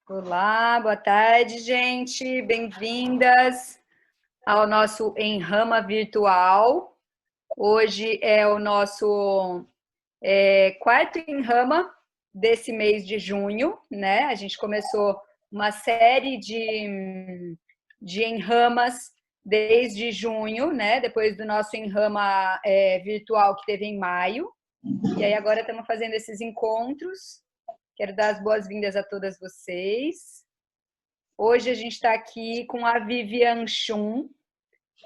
Olá, boa tarde, gente. Bem-vindas ao nosso Enrama Virtual. Hoje é o nosso quarto Enrama desse mês de junho, né? A gente começou uma série de Enramas desde junho, né? Depois do nosso Enrama virtual que teve em maio. E aí agora estamos fazendo esses encontros. Quero dar as boas-vindas a todas vocês. Hoje a gente está aqui com a Vivian Chun,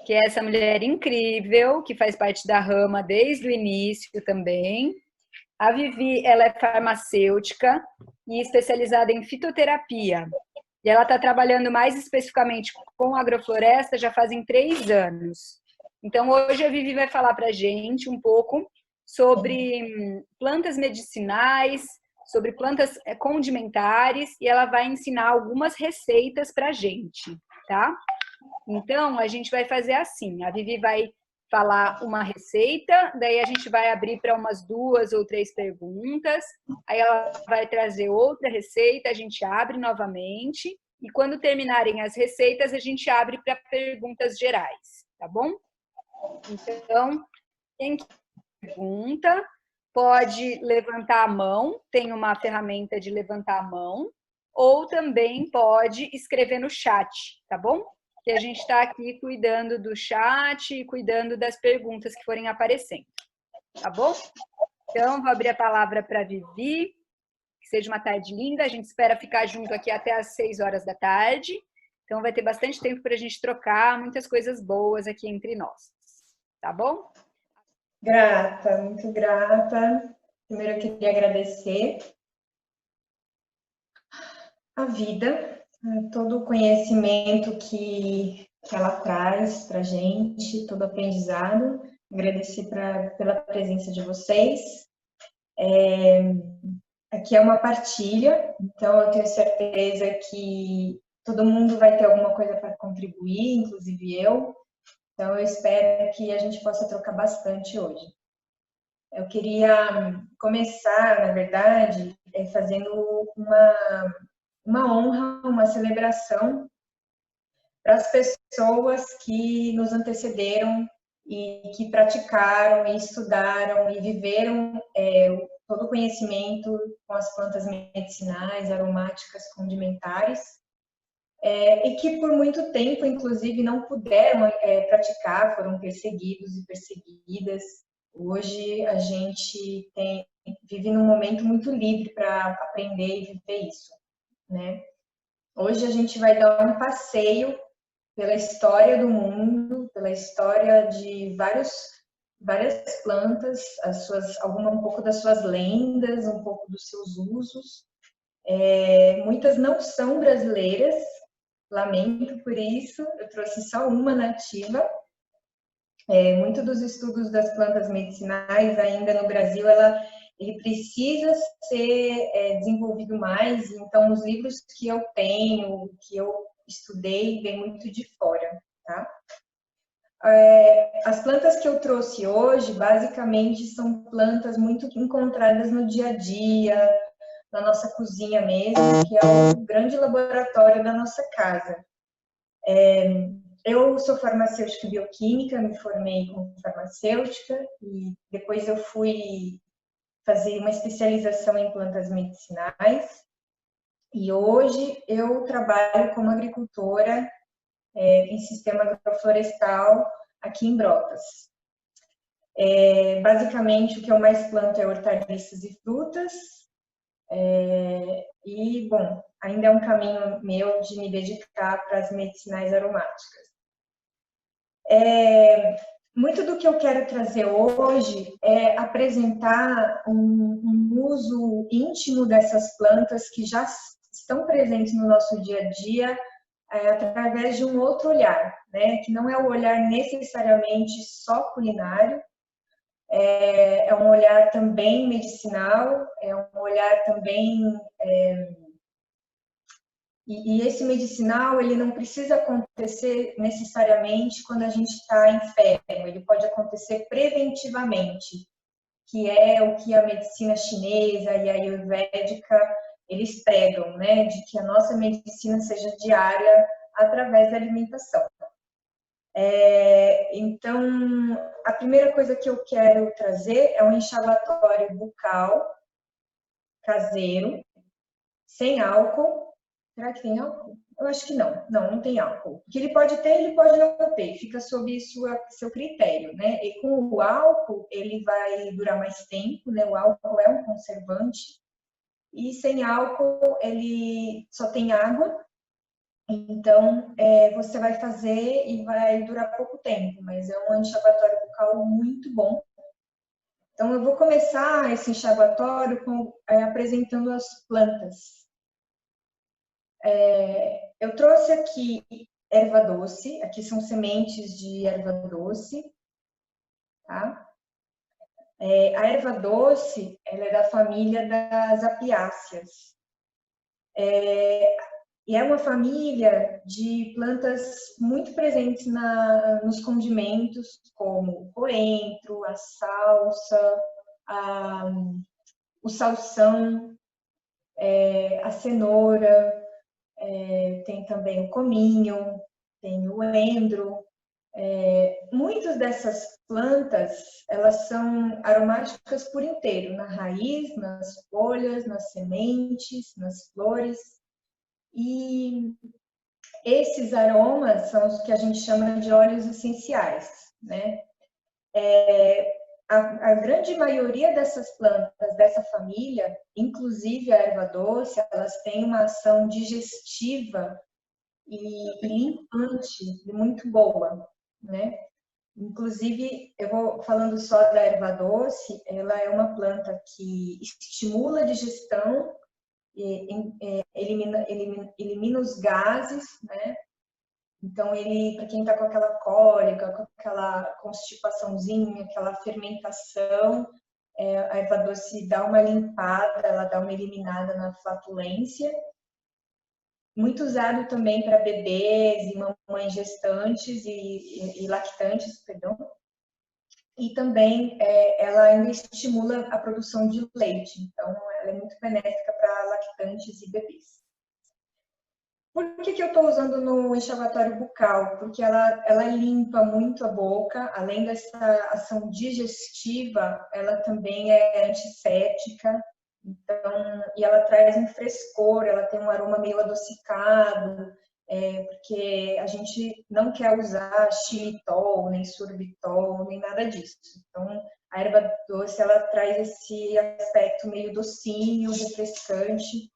que é essa mulher incrível, que faz parte da Rama desde o início também. A Vivi, ela é farmacêutica e especializada em fitoterapia. E ela está trabalhando mais especificamente com agrofloresta já fazem 3 anos. Então, hoje a Vivi vai falar para a gente um pouco sobre plantas medicinais, sobre plantas condimentares, e ela vai ensinar algumas receitas para a gente, tá? Então, a gente vai fazer assim, a Vivi vai falar uma receita, daí a gente vai abrir para umas 2 ou 3 perguntas, aí ela vai trazer outra receita, a gente abre novamente, e quando terminarem as receitas, a gente abre para perguntas gerais, tá bom? Então, quem pergunta pode levantar a mão, tem uma ferramenta de levantar a mão, ou também pode escrever no chat, tá bom? Que a gente está aqui cuidando do chat e cuidando das perguntas que forem aparecendo, tá bom? Então, vou abrir a palavra para a Vivi, que seja uma tarde linda, a gente espera ficar junto aqui até às 6 horas da tarde, então vai ter bastante tempo para a gente trocar muitas coisas boas aqui entre nós, tá bom? Grata, muito grata. Primeiro eu queria agradecer a vida, todo o conhecimento que ela traz para a gente, todo o aprendizado. Agradecer pela presença de vocês. Aqui é uma partilha, então eu tenho certeza que todo mundo vai ter alguma coisa para contribuir, inclusive eu. Então eu espero que a gente possa trocar bastante hoje. Eu queria começar, na verdade, fazendo uma honra, uma celebração para as pessoas que nos antecederam e que praticaram e estudaram e viveram todo o conhecimento com as plantas medicinais, aromáticas, condimentares, e que por muito tempo, inclusive, não puderam praticar, foram perseguidos e perseguidas. Hoje a gente vive num momento muito livre para aprender e viver isso, né? Hoje a gente vai dar um passeio pela história do mundo, pela história de várias plantas, um pouco das suas lendas, um pouco dos seus usos. Muitas não são brasileiras, lamento por isso, eu trouxe só uma nativa. Muito dos estudos das plantas medicinais ainda no Brasil, ele precisa ser desenvolvido mais, então os livros que eu tenho, que eu estudei, vem muito de fora, tá? As plantas que eu trouxe hoje, basicamente, são plantas muito encontradas no dia a dia, na nossa cozinha mesmo, que é o grande laboratório da nossa casa. Eu sou farmacêutica bioquímica, me formei como farmacêutica e depois eu fui fazer uma especialização em plantas medicinais. E hoje eu trabalho como agricultora em sistema agroflorestal aqui em Brotas. Basicamente, o que eu mais planto é hortaliças e frutas. E, bom, ainda é um caminho meu de me dedicar para as medicinais aromáticas. Muito do que eu quero trazer hoje é apresentar um uso íntimo dessas plantas que já estão presentes no nosso dia a dia, através de um outro olhar, né? Que não é o olhar necessariamente só culinário, é um olhar também medicinal, é um olhar também... E esse medicinal, ele não precisa acontecer necessariamente quando a gente está enfermo, ele pode acontecer preventivamente, que é o que a medicina chinesa e a ayurvédica eles pregam, né, de que a nossa medicina seja diária através da alimentação. Então, a primeira coisa que eu quero trazer é um enxaguatório bucal caseiro, sem álcool. Será que tem álcool? Eu acho que não. Não tem álcool. O que ele pode ter, ele pode não ter. Fica sob seu critério, né? E com o álcool, ele vai durar mais tempo, né? O álcool é um conservante. E sem álcool, ele só tem água. Então, você vai fazer e vai durar pouco tempo, mas é um enxaguatório bucal muito bom. Então, eu vou começar esse enxaguatório apresentando as plantas. Eu trouxe aqui erva doce, aqui são sementes de erva doce, tá? A erva doce, ela é da família das apiáceas. E é uma família de plantas muito presentes nos condimentos, como o coentro, a salsa, o salsão, a cenoura, tem também o cominho, tem o endro. Muitas dessas plantas, elas são aromáticas por inteiro, na raiz, nas folhas, nas sementes, nas flores. E esses aromas são os que a gente chama de óleos essenciais, né? A grande maioria dessas plantas dessa família, inclusive a erva doce, elas têm uma ação digestiva e limpante muito boa, né? Inclusive, eu vou falando só da erva doce, ela é uma planta que estimula a digestão, elimina os gases, né? Então, para quem está com aquela cólica, com aquela constipaçãozinha, aquela fermentação, a erva doce dá uma limpada, ela dá uma eliminada na flatulência. Muito usado também para bebês e mamães gestantes e lactantes, perdão. E também ela ainda estimula a produção de leite, então ela é muito benéfica para lactantes e bebês. Por que eu estou usando no enxaguatório bucal? Porque ela limpa muito a boca, além dessa ação digestiva, ela também é antisséptica, então, e ela traz um frescor, ela tem um aroma meio adocicado, porque a gente não quer usar xilitol, nem sorbitol, nem nada disso. Então, a erva doce, ela traz esse aspecto meio docinho, refrescante.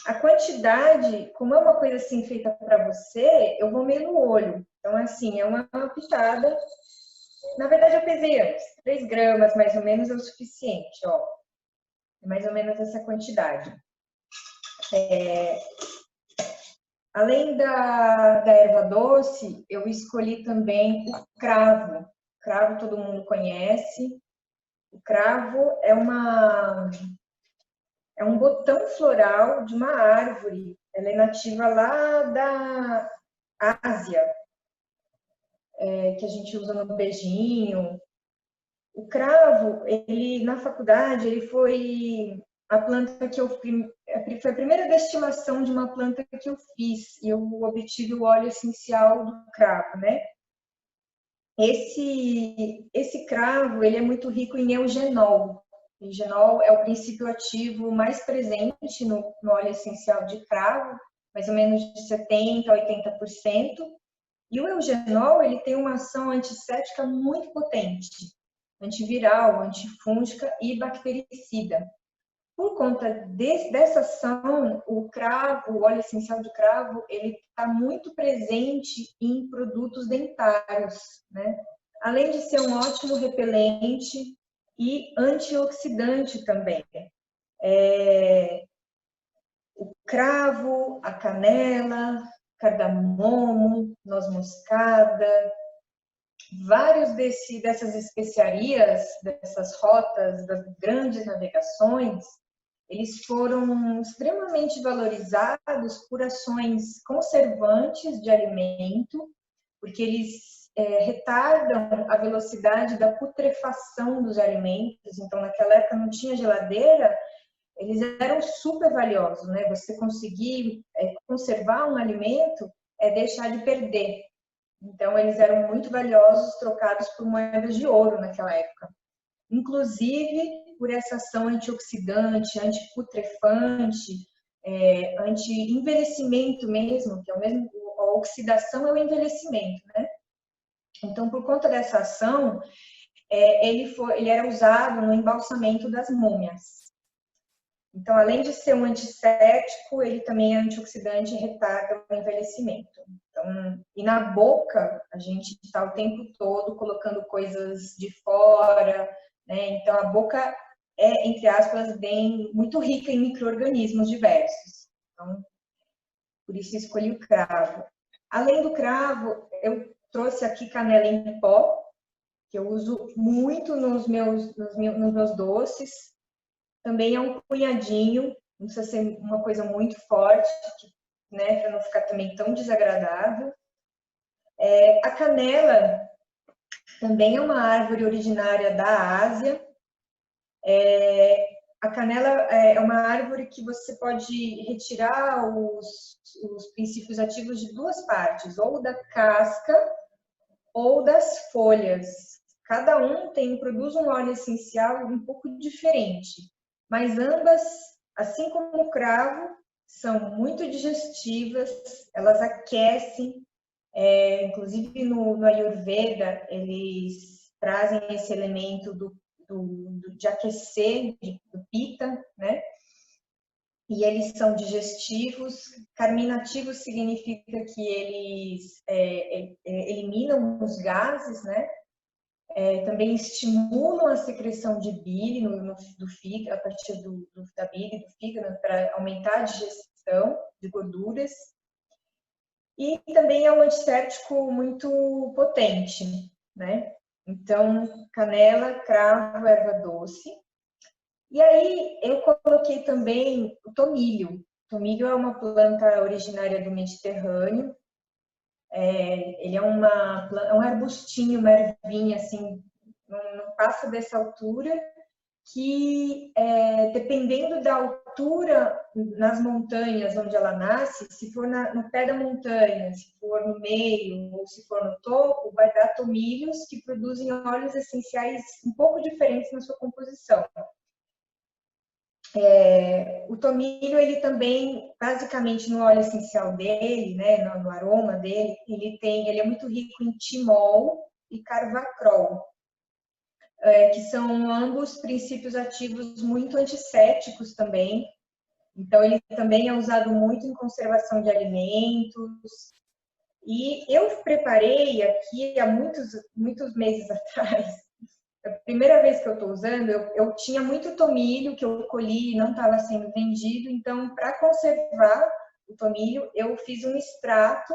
A quantidade, como é uma coisa assim feita para você, eu vou meio no olho. Então, assim, é uma pitada. Na verdade, eu pesei antes. 3 gramas, mais ou menos, é o suficiente, ó. É mais ou menos essa quantidade. Além da erva doce, eu escolhi também o cravo. O cravo todo mundo conhece. O cravo é um botão floral de uma árvore. Ela é nativa lá da Ásia, que a gente usa no beijinho. O cravo, na faculdade, ele foi a planta que foi a primeira destilação de uma planta que eu fiz, e eu obtive o óleo essencial do cravo, né? Esse cravo, ele é muito rico em eugenol. O eugenol é o princípio ativo mais presente no óleo essencial de cravo, mais ou menos de 70% a 80%. E o eugenol, ele tem uma ação antisséptica muito potente, antiviral, antifúngica e bactericida. Por conta dessa ação, o óleo essencial de cravo, ele está muito presente em produtos dentários, né? Além de ser um ótimo repelente e antioxidante também. O cravo, a canela, cardamomo, noz moscada, vários dessas especiarias, dessas rotas, das grandes navegações, eles foram extremamente valorizados por ações conservantes de alimento, porque eles retardam a velocidade da putrefação dos alimentos. Então, naquela época não tinha geladeira, eles eram super valiosos, né? Você conseguir conservar um alimento é deixar de perder. Então, eles eram muito valiosos, trocados por moedas de ouro naquela época. Inclusive, por essa ação antioxidante, antiputrefante, anti-envelhecimento mesmo, que é o mesmo, a oxidação é o envelhecimento, né? Então, por conta dessa ação, ele era usado no embalsamento das múmias. Então, além de ser um antisséptico, ele também é antioxidante e retarda o envelhecimento. Então, e na boca, a gente está o tempo todo colocando coisas de fora, né? Então, a boca é, entre aspas, bem, muito rica em micro-organismos diversos. Então, por isso escolhi o cravo. Além do cravo, eu trouxe aqui canela em pó, que eu uso muito nos meus doces. Também é um punhadinho, não precisa ser uma coisa muito forte, né, para não ficar também tão desagradável. A canela também é uma árvore originária da Ásia. A canela é uma árvore que você pode retirar os princípios ativos de duas partes, ou da casca ou das folhas. Cada um produz um óleo essencial um pouco diferente, mas ambas, assim como o cravo, são muito digestivas, elas aquecem, inclusive no Ayurveda, eles trazem esse elemento de aquecer, do Pitta, né? E eles são digestivos. Carminativos significa que eles eliminam os gases, né? Também estimulam a secreção de bile do fígado, a partir da bile do fígado, para aumentar a digestão de gorduras. E também é um antisséptico muito potente, né? Então, canela, cravo, erva doce. E aí, eu coloquei também o tomilho. O tomilho é uma planta originária do Mediterrâneo. Ele é um arbustinho, uma ervinha, assim, não passa dessa altura, que, dependendo da altura nas montanhas onde ela nasce, se for no pé da montanha, se for no meio ou se for no topo, vai dar tomilhos que produzem óleos essenciais um pouco diferentes na sua composição. O tomilho, ele também, basicamente no óleo essencial dele, né, no aroma dele, ele é muito rico em timol e carvacrol, que são ambos princípios ativos muito antissépticos também. Então, ele também é usado muito em conservação de alimentos. E eu preparei aqui há muitos meses atrás. A primeira vez que eu estou usando, eu tinha muito tomilho que eu colhi e não estava sendo vendido. Então, para conservar o tomilho, eu fiz um extrato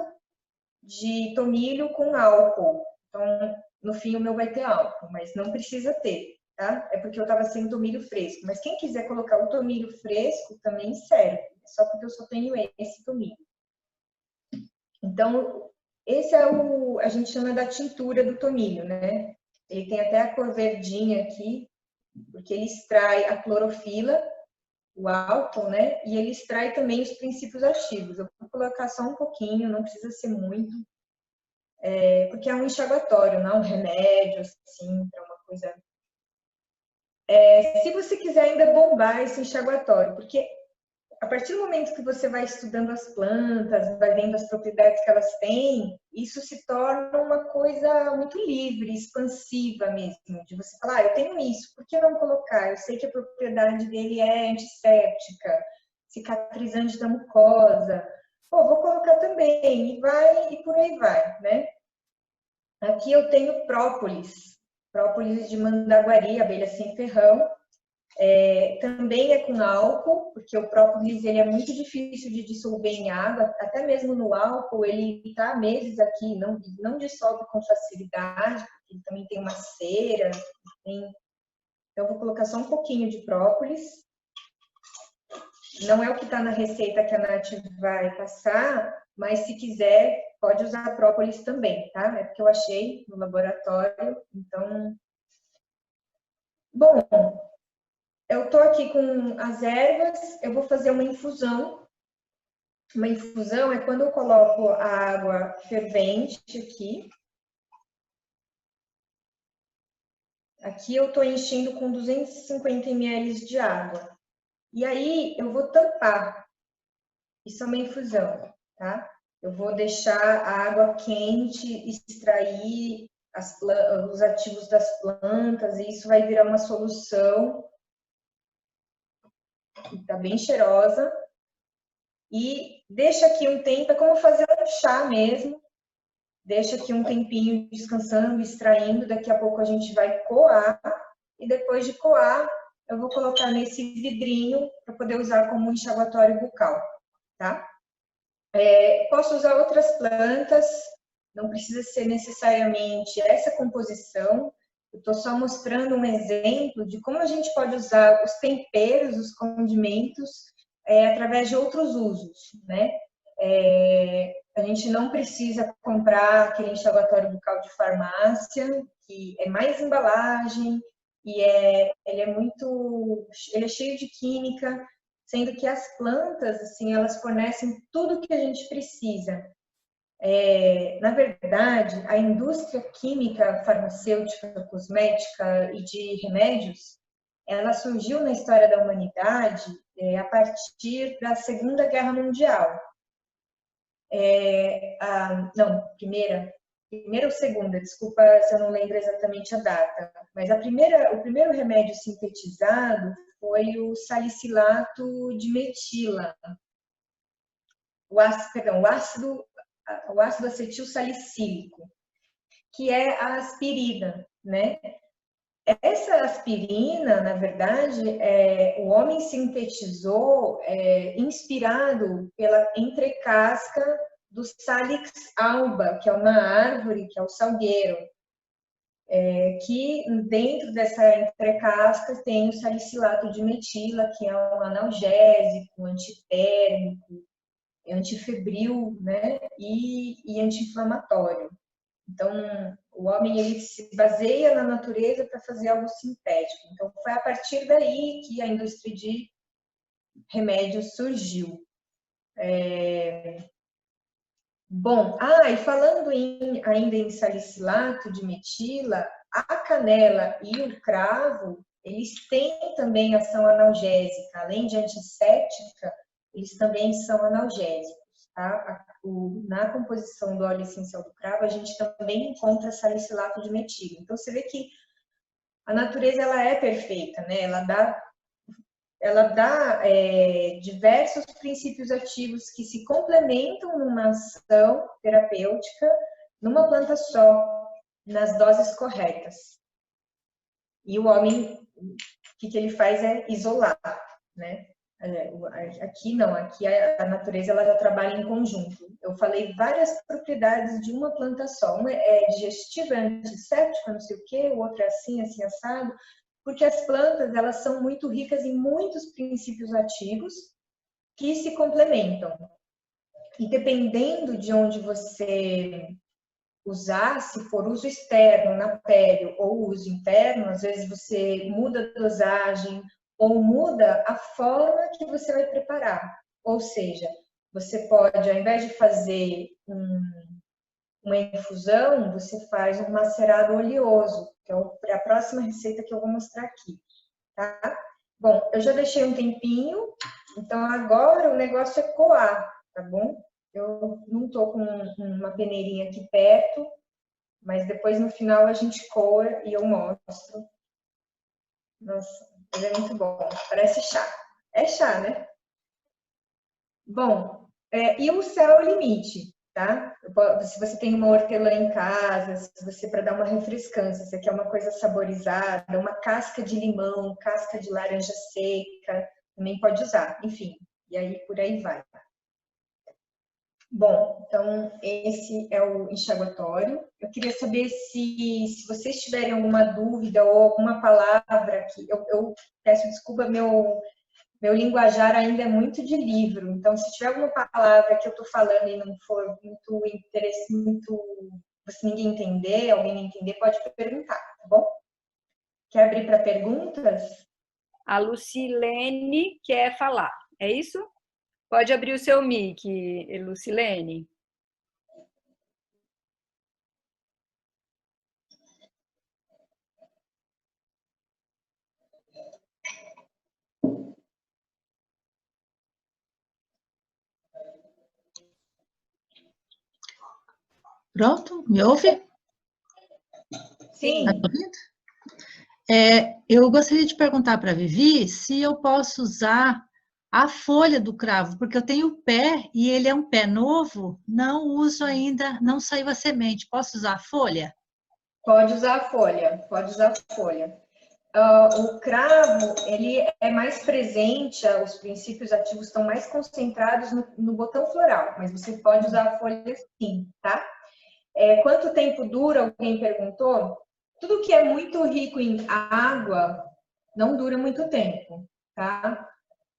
de tomilho com álcool. Então, no fim, o meu vai ter álcool, mas não precisa ter, tá? É porque eu estava sem tomilho fresco. Mas quem quiser colocar o tomilho fresco, também serve. É só porque eu só tenho esse tomilho. Então, esse a gente chama da tintura do tomilho, né? Ele tem até a cor verdinha aqui, porque ele extrai a clorofila, o álcool, né? E ele extrai também os princípios ativos. Eu vou colocar só um pouquinho, não precisa ser muito, porque é um enxaguatório, não é um remédio, assim, para uma coisa. Se você quiser ainda bombar esse enxaguatório, porque a partir do momento que você vai estudando as plantas, vai vendo as propriedades que elas têm, isso se torna uma coisa muito livre, expansiva mesmo, de você falar, eu tenho isso, por que não colocar? Eu sei que a propriedade dele é antisséptica, cicatrizante da mucosa, vou colocar também, e por aí vai, né? Aqui eu tenho própolis de mandaguari, abelha sem ferrão. Também é com álcool, porque o própolis ele é muito difícil de dissolver em água, até mesmo no álcool ele está há meses aqui, não dissolve com facilidade, porque ele também tem uma cera. Então eu vou colocar só um pouquinho de própolis. Não é o que está na receita que a Nath vai passar, mas se quiser pode usar própolis também, tá? É porque eu achei no laboratório, então... Bom, eu tô aqui com as ervas, eu vou fazer uma infusão. Uma infusão é quando eu coloco a água fervente aqui. Aqui eu tô enchendo com 250 ml de água. E aí eu vou tampar. Isso é uma infusão, tá? Eu vou deixar a água quente extrair os ativos das plantas, e isso vai virar uma solução que tá bem cheirosa. E deixa aqui um tempo, é como fazer um chá mesmo. Deixa aqui um tempinho descansando, extraindo. Daqui a pouco a gente vai coar. E depois de coar, eu vou colocar nesse vidrinho para poder usar como enxaguatório bucal, tá? Posso usar outras plantas, não precisa ser necessariamente essa composição. Eu estou só mostrando um exemplo de como a gente pode usar os temperos, os condimentos, através de outros usos, né? A gente não precisa comprar aquele enxaguatório bucal de farmácia, que é mais embalagem e ele é cheio de química, sendo que as plantas, assim, elas fornecem tudo que a gente precisa. Na verdade, a indústria química, farmacêutica, cosmética e de remédios, ela surgiu na história da humanidade a partir da Segunda Guerra Mundial. Primeira ou segunda, desculpa se eu não lembro exatamente a data, mas o primeiro remédio sintetizado foi o salicilato de metila, o ácido acetil salicílico, que é a aspirina, né? Essa aspirina, na verdade, o homem sintetizou inspirado pela entrecasca do Salix alba, que é uma árvore, que é o salgueiro, que dentro dessa entrecasca tem o salicilato de metila, que é um analgésico, antitérmico, antifebril, né, e anti-inflamatório. Então, o homem ele se baseia na natureza para fazer algo sintético. Então, foi a partir daí que a indústria de remédios surgiu. Bom, e falando ainda em salicilato de metila, a canela e o cravo, eles têm também ação analgésica. Além de antisséptica, eles também são analgésicos, tá? Na composição do óleo essencial do cravo, a gente também encontra salicilato de metila. Então, você vê que a natureza ela é perfeita, né? Ela dá diversos princípios ativos que se complementam numa ação terapêutica, numa planta só, nas doses corretas. E o homem, o que ele faz é isolar, né? Aqui não, aqui a natureza ela já trabalha em conjunto. Eu falei várias propriedades de uma planta só. Uma é digestiva, é antisséptica, não sei o quê, o outro é assim, assim, assado. Porque as plantas, elas são muito ricas em muitos princípios ativos que se complementam. E dependendo de onde você usar, se for uso externo na pele ou uso interno, às vezes você muda a dosagem ou muda a forma que você vai preparar. Ou seja, você pode, ao invés de fazer uma infusão, você faz um macerado oleoso, que é a próxima receita que eu vou mostrar aqui, tá? Bom, eu já deixei um tempinho, então agora o negócio é coar, tá bom? Eu não tô com uma peneirinha aqui perto, mas depois no final a gente coa e eu mostro. Nossa, mas é muito bom, parece chá. É chá, né? Bom, e o céu é o limite, tá? Se você tem uma hortelã em casa, se você para dar uma refrescância, se quer uma coisa saborizada, uma casca de limão, casca de laranja seca, também pode usar. Enfim, e aí por aí vai. Bom, então esse é o enxaguatório. Eu queria saber se vocês tiverem alguma dúvida ou alguma palavra que eu peço desculpa, meu linguajar ainda é muito de livro, então se tiver alguma palavra que eu estou falando e não for muito interessante, se ninguém entender, alguém entender, pode perguntar, tá bom? Quer abrir para perguntas? a Lucilene quer falar. É isso? Pode abrir o seu mic, Lucilene. Pronto? Me ouve? Sim. Tá ouvindo? Eu gostaria de perguntar para a Vivi se eu posso usar a folha do cravo, porque eu tenho o pé e ele é um pé novo, não uso ainda, não saiu a semente. Posso usar a folha? Pode usar a folha, pode usar a folha. O cravo, ele é mais presente, os princípios ativos estão mais concentrados no botão floral, mas você pode usar a folha sim, tá? Quanto tempo dura? Alguém perguntou. Tudo que é muito rico em água não dura muito tempo, tá?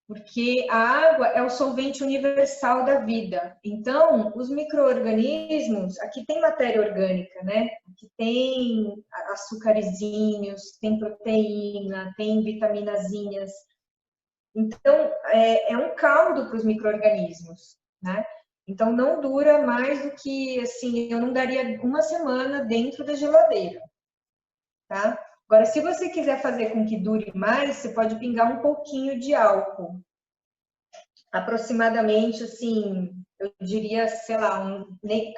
Porque a água é o solvente universal da vida. Então, os micro-organismos, aqui tem matéria orgânica, né? Aqui tem açúcarezinhos, tem proteína, tem vitaminazinhas. Então, é um caldo para os micro-organismos, né? Então, não dura mais do que, assim, eu não daria uma semana dentro da geladeira, tá? Agora, se você quiser fazer com que dure mais, você pode pingar um pouquinho de álcool. Aproximadamente, assim, eu diria, sei lá,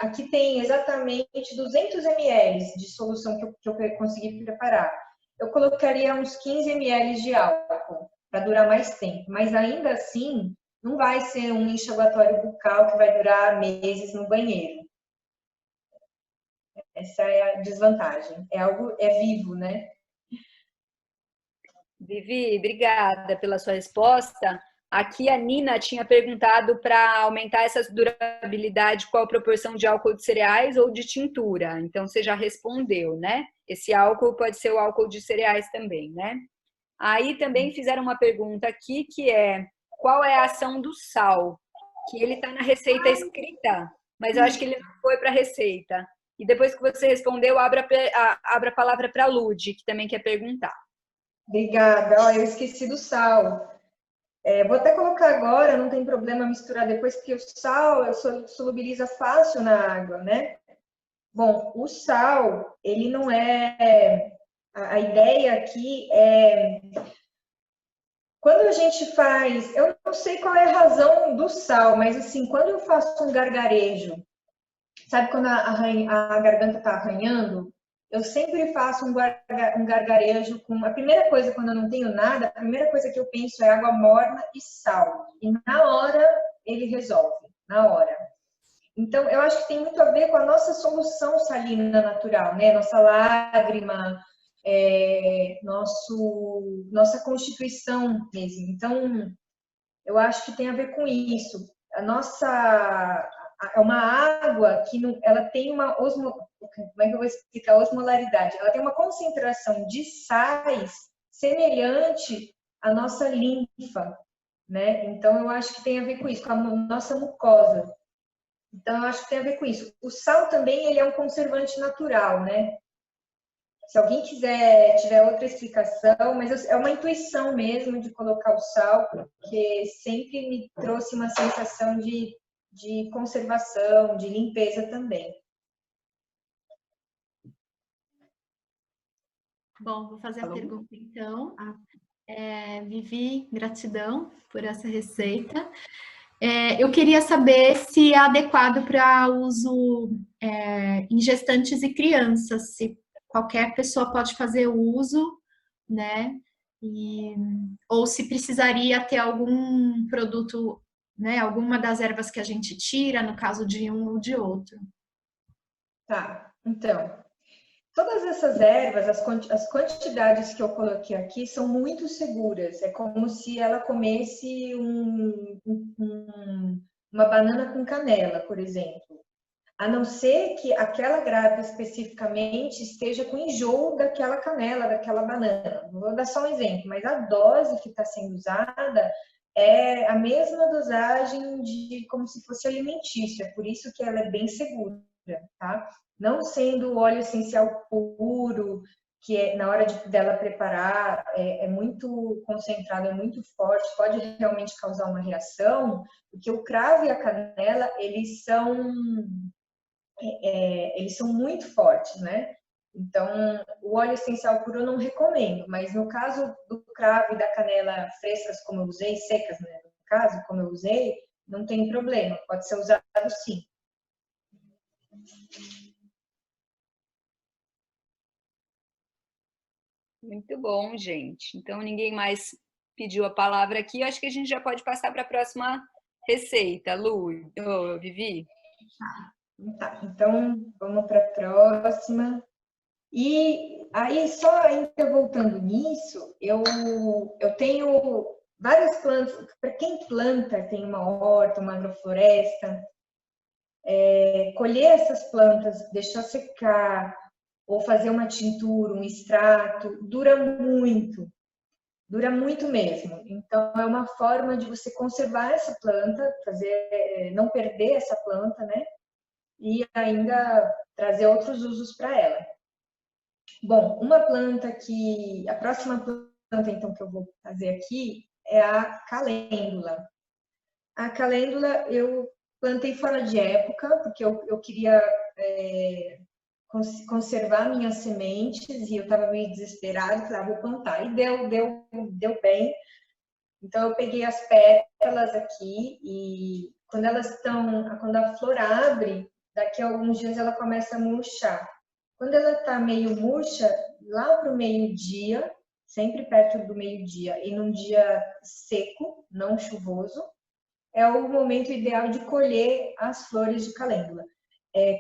aqui tem exatamente 200 ml de solução que eu consegui preparar. Eu colocaria uns 15 ml de álcool para durar mais tempo, mas ainda assim não vai ser um enxaguatório bucal que vai durar meses no banheiro. Essa é a desvantagem. É vivo, né? Vivi, obrigada pela sua resposta. Aqui a Nina tinha perguntado para aumentar essa durabilidade, qual a proporção de álcool de cereais ou de tintura. Então você já respondeu, né? Esse álcool pode ser o álcool de cereais também, né? Aí também fizeram uma pergunta aqui que é qual é a ação do sal? Que ele está na receita escrita, mas eu acho que ele não foi para a receita. E depois que você respondeu, abra a palavra para a Lud, que também quer perguntar. Obrigada. Eu esqueci do sal. Vou até colocar agora, não tem problema misturar depois, porque o sal solubiliza fácil na água, né? Bom, o sal, ele não é... A ideia aqui é... Quando a gente faz... Eu não sei qual é a razão do sal, mas assim, quando eu faço um gargarejo, sabe quando a garganta está arranhando? Eu sempre faço um gargarejo com... A primeira coisa, quando eu não tenho nada, a primeira coisa que eu penso é água morna e sal. E na hora, ele resolve. Na hora. Então, eu acho que tem muito a ver com a nossa solução salina natural, né? Nossa lágrima, nossa constituição mesmo. Então, eu acho que tem a ver com isso. É uma água que não, ela tem uma como é que eu vou explicar? Osmolaridade. Ela tem uma concentração de sais semelhante à nossa linfa, né? Então eu acho que tem a ver com isso, com a nossa mucosa. Então eu acho que tem a ver com isso. O sal também ele é um conservante natural, né? Se alguém tiver outra explicação, mas é uma intuição mesmo de colocar o sal, porque sempre me trouxe uma sensação de conservação, de limpeza também. Bom, vou fazer a pergunta então. Vivi, gratidão por essa receita. Eu queria saber se é adequado para uso em gestantes e crianças, se qualquer pessoa pode fazer uso, né? Ou se precisaria ter algum produto, né? Alguma das ervas que a gente tira, no caso de um ou de outro. Tá, então, todas essas ervas, as quantidades que eu coloquei aqui são muito seguras. É como se ela comesse uma banana com canela, por exemplo. A não ser que aquela grávida especificamente esteja com enjoo daquela canela, daquela banana. Vou dar só um exemplo, mas a dose que está sendo usada é a mesma dosagem de como se fosse alimentícia, por isso que ela é bem segura, tá? Não sendo óleo essencial puro, que na hora dela preparar é muito concentrado, é muito forte, pode realmente causar uma reação, porque o cravo e a canela, eles são muito fortes, né? Então, o óleo essencial puro eu não recomendo, mas no caso do cravo e da canela frescas, como eu usei, secas, né? No caso, como eu usei, não tem problema, pode ser usado sim. Muito bom, gente. Então, ninguém mais pediu a palavra aqui. Eu acho que a gente já pode passar para a próxima receita. Lu, Vivi? Tá, então vamos para a próxima. E aí, só ainda voltando nisso, eu tenho várias plantas. Para quem planta, tem uma horta, uma agrofloresta, colher essas plantas, deixar secar, ou fazer uma tintura, um extrato, dura muito mesmo. Então, é uma forma de você conservar essa planta, não perder essa planta, né? E ainda trazer outros usos para ela. Bom, a próxima planta, então, que eu vou fazer aqui é a calêndula. A calêndula eu plantei fora de época, porque eu queria conservar minhas sementes e eu estava meio desesperada, falei, vou plantar. E deu bem. Então, eu peguei as pétalas aqui e quando a flor abre, daqui a alguns dias ela começa a murchar. Quando ela está meio murcha, lá para o meio-dia, sempre perto do meio-dia, e num dia seco, não chuvoso, é o momento ideal de colher as flores de calêndula.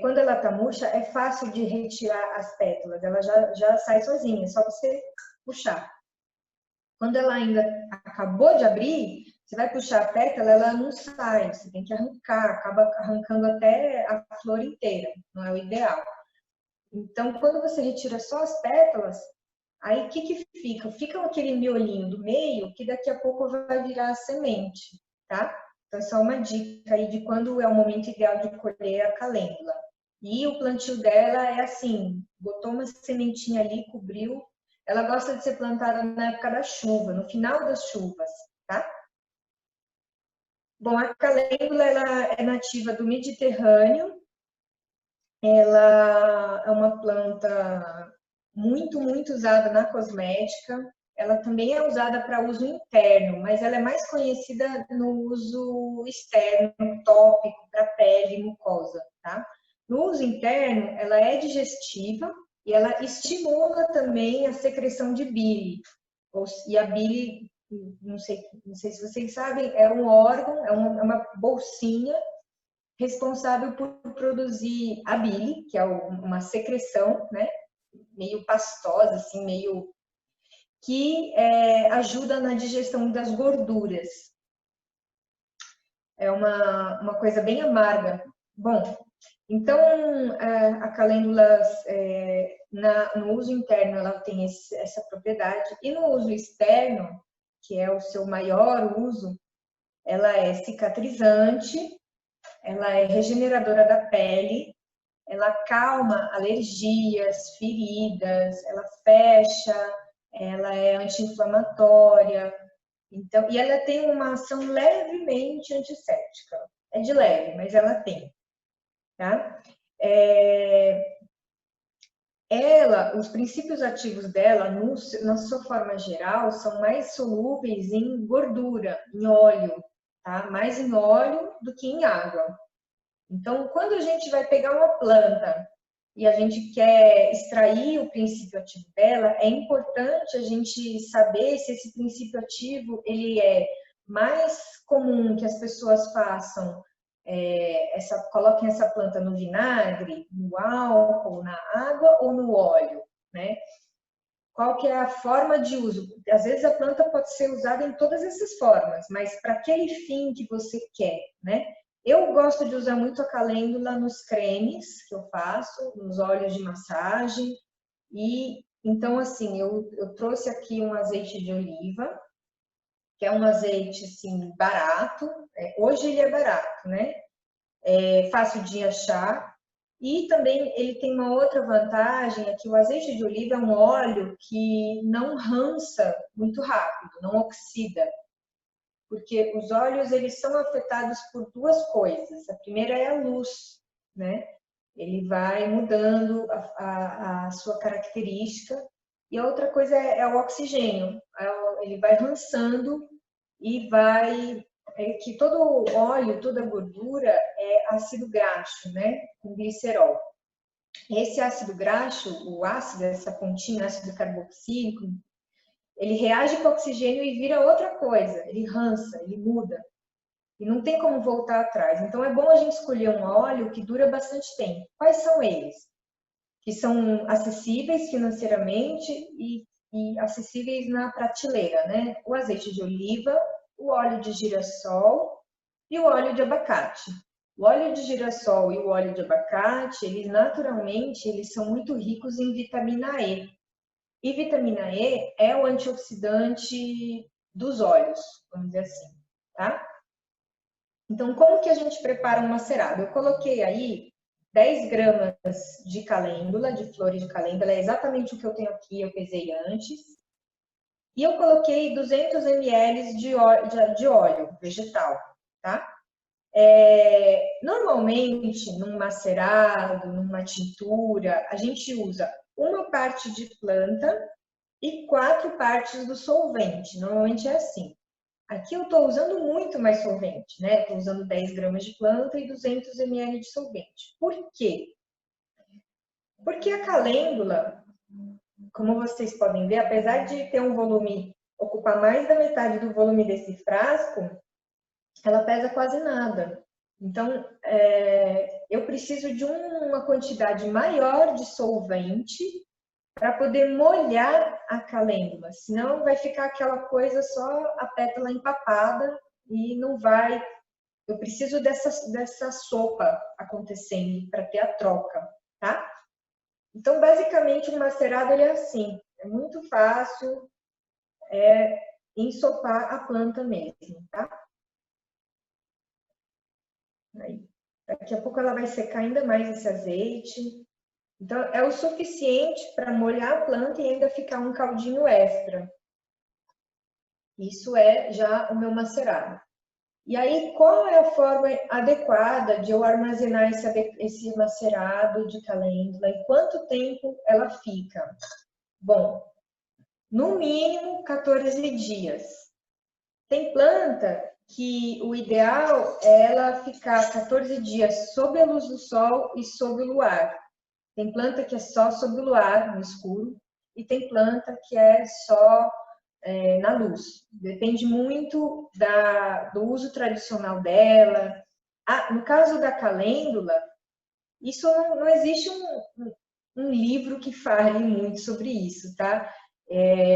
Quando ela está murcha, é fácil de retirar as pétalas, ela já sai sozinha, é só você puxar. Quando ela ainda acabou de abrir, você vai puxar a pétala, ela não sai, você tem que arrancar, acaba arrancando até a flor inteira, não é o ideal. Então, quando você retira só as pétalas, aí o que fica? Fica aquele miolinho do meio que daqui a pouco vai virar a semente, tá? Então, é só uma dica aí de quando é o momento ideal de colher a calêndula. E o plantio dela é assim, botou uma sementinha ali, cobriu. Ela gosta de ser plantada na época da chuva, no final das chuvas, tá? Bom, a calêndula ela é nativa do Mediterrâneo. Ela é uma planta muito usada na cosmética. Ela também é usada para uso interno, mas ela é mais conhecida no uso externo, tópico, para pele e mucosa, tá? No uso interno, ela é digestiva e ela estimula também a secreção de bile. E a bile, não sei se vocês sabem, é um órgão, é uma bolsinha responsável por produzir a bile, que é uma secreção, né, meio pastosa, assim, que ajuda na digestão das gorduras. É uma coisa bem amarga. Bom, então a calêndula no uso interno ela tem essa propriedade e no uso externo, que é o seu maior uso, ela é cicatrizante, ela é regeneradora da pele, ela acalma alergias, feridas, ela fecha, ela é anti-inflamatória, então, e ela tem uma ação levemente antisséptica. É de leve, mas ela tem, tá? Os princípios ativos dela, na sua forma geral, são mais solúveis em gordura, em óleo, tá? Mais em óleo do que em água. Então, quando a gente vai pegar uma planta e a gente quer extrair o princípio ativo dela, é importante a gente saber se esse princípio ativo ele é mais comum que as pessoas façam, coloquem essa planta no vinagre, no álcool, na água ou no óleo, né? Qual que é a forma de uso? Às vezes a planta pode ser usada em todas essas formas, mas para aquele fim que você quer, né? Eu gosto de usar muito a calêndula nos cremes que eu faço, nos óleos de massagem. E então, assim, eu trouxe aqui um azeite de oliva, que é um azeite, assim, barato. Hoje ele é barato, né? É fácil de achar. E também ele tem uma outra vantagem, é que o azeite de oliva é um óleo que não rança muito rápido, não oxida. Porque os óleos, eles são afetados por duas coisas. A primeira é a luz, né? Ele vai mudando a sua característica. E a outra coisa é o oxigênio. Ele vai rançando e vai... que todo óleo, toda gordura é ácido graxo, né? Com glicerol. Esse ácido graxo, o ácido, essa pontinha, ácido carboxílico, ele reage com o oxigênio e vira outra coisa. Ele rança, ele muda. E não tem como voltar atrás. Então, é bom a gente escolher um óleo que dura bastante tempo. Quais são eles? Que são acessíveis financeiramente e acessíveis na prateleira, né? O azeite de oliva, o óleo de girassol e o óleo de abacate. O óleo de girassol e o óleo de abacate, eles naturalmente, eles são muito ricos em vitamina E. E vitamina E é o antioxidante dos olhos, vamos dizer assim, tá? Então, como que a gente prepara um macerado? Eu coloquei aí 10 gramas de calêndula, de flores de calêndula, é exatamente o que eu tenho aqui, eu pesei antes. E eu coloquei 200 ml de óleo vegetal, tá? Normalmente, num macerado, numa tintura, a gente usa uma parte de planta e 4 partes do solvente. Normalmente é assim. Aqui eu estou usando muito mais solvente, né? Estou usando 10 gramas de planta e 200 ml de solvente. Por quê? Porque a calêndula, como vocês podem ver, apesar de ter um volume, ocupar mais da metade do volume desse frasco, ela pesa quase nada. Então, eu preciso de uma quantidade maior de solvente para poder molhar a calêndula, senão vai ficar aquela coisa só a pétala empapada e não vai... Eu preciso dessa sopa acontecendo para ter a troca, tá? Então, basicamente, o macerado ele é assim, é muito fácil, ensopar a planta mesmo, tá? Aí, daqui a pouco ela vai secar ainda mais esse azeite. Então, é o suficiente para molhar a planta e ainda ficar um caldinho extra. Isso é já o meu macerado. E aí, qual é a forma adequada de eu armazenar esse macerado de calêndula? E quanto tempo ela fica? Bom, no mínimo 14 dias. Tem planta que o ideal é ela ficar 14 dias sob a luz do sol e sob o luar. Tem planta que é só sob o luar, no escuro, e tem planta que é só na luz. Depende muito do uso tradicional dela. No caso da calêndula, isso não existe um livro que fale muito sobre isso, tá?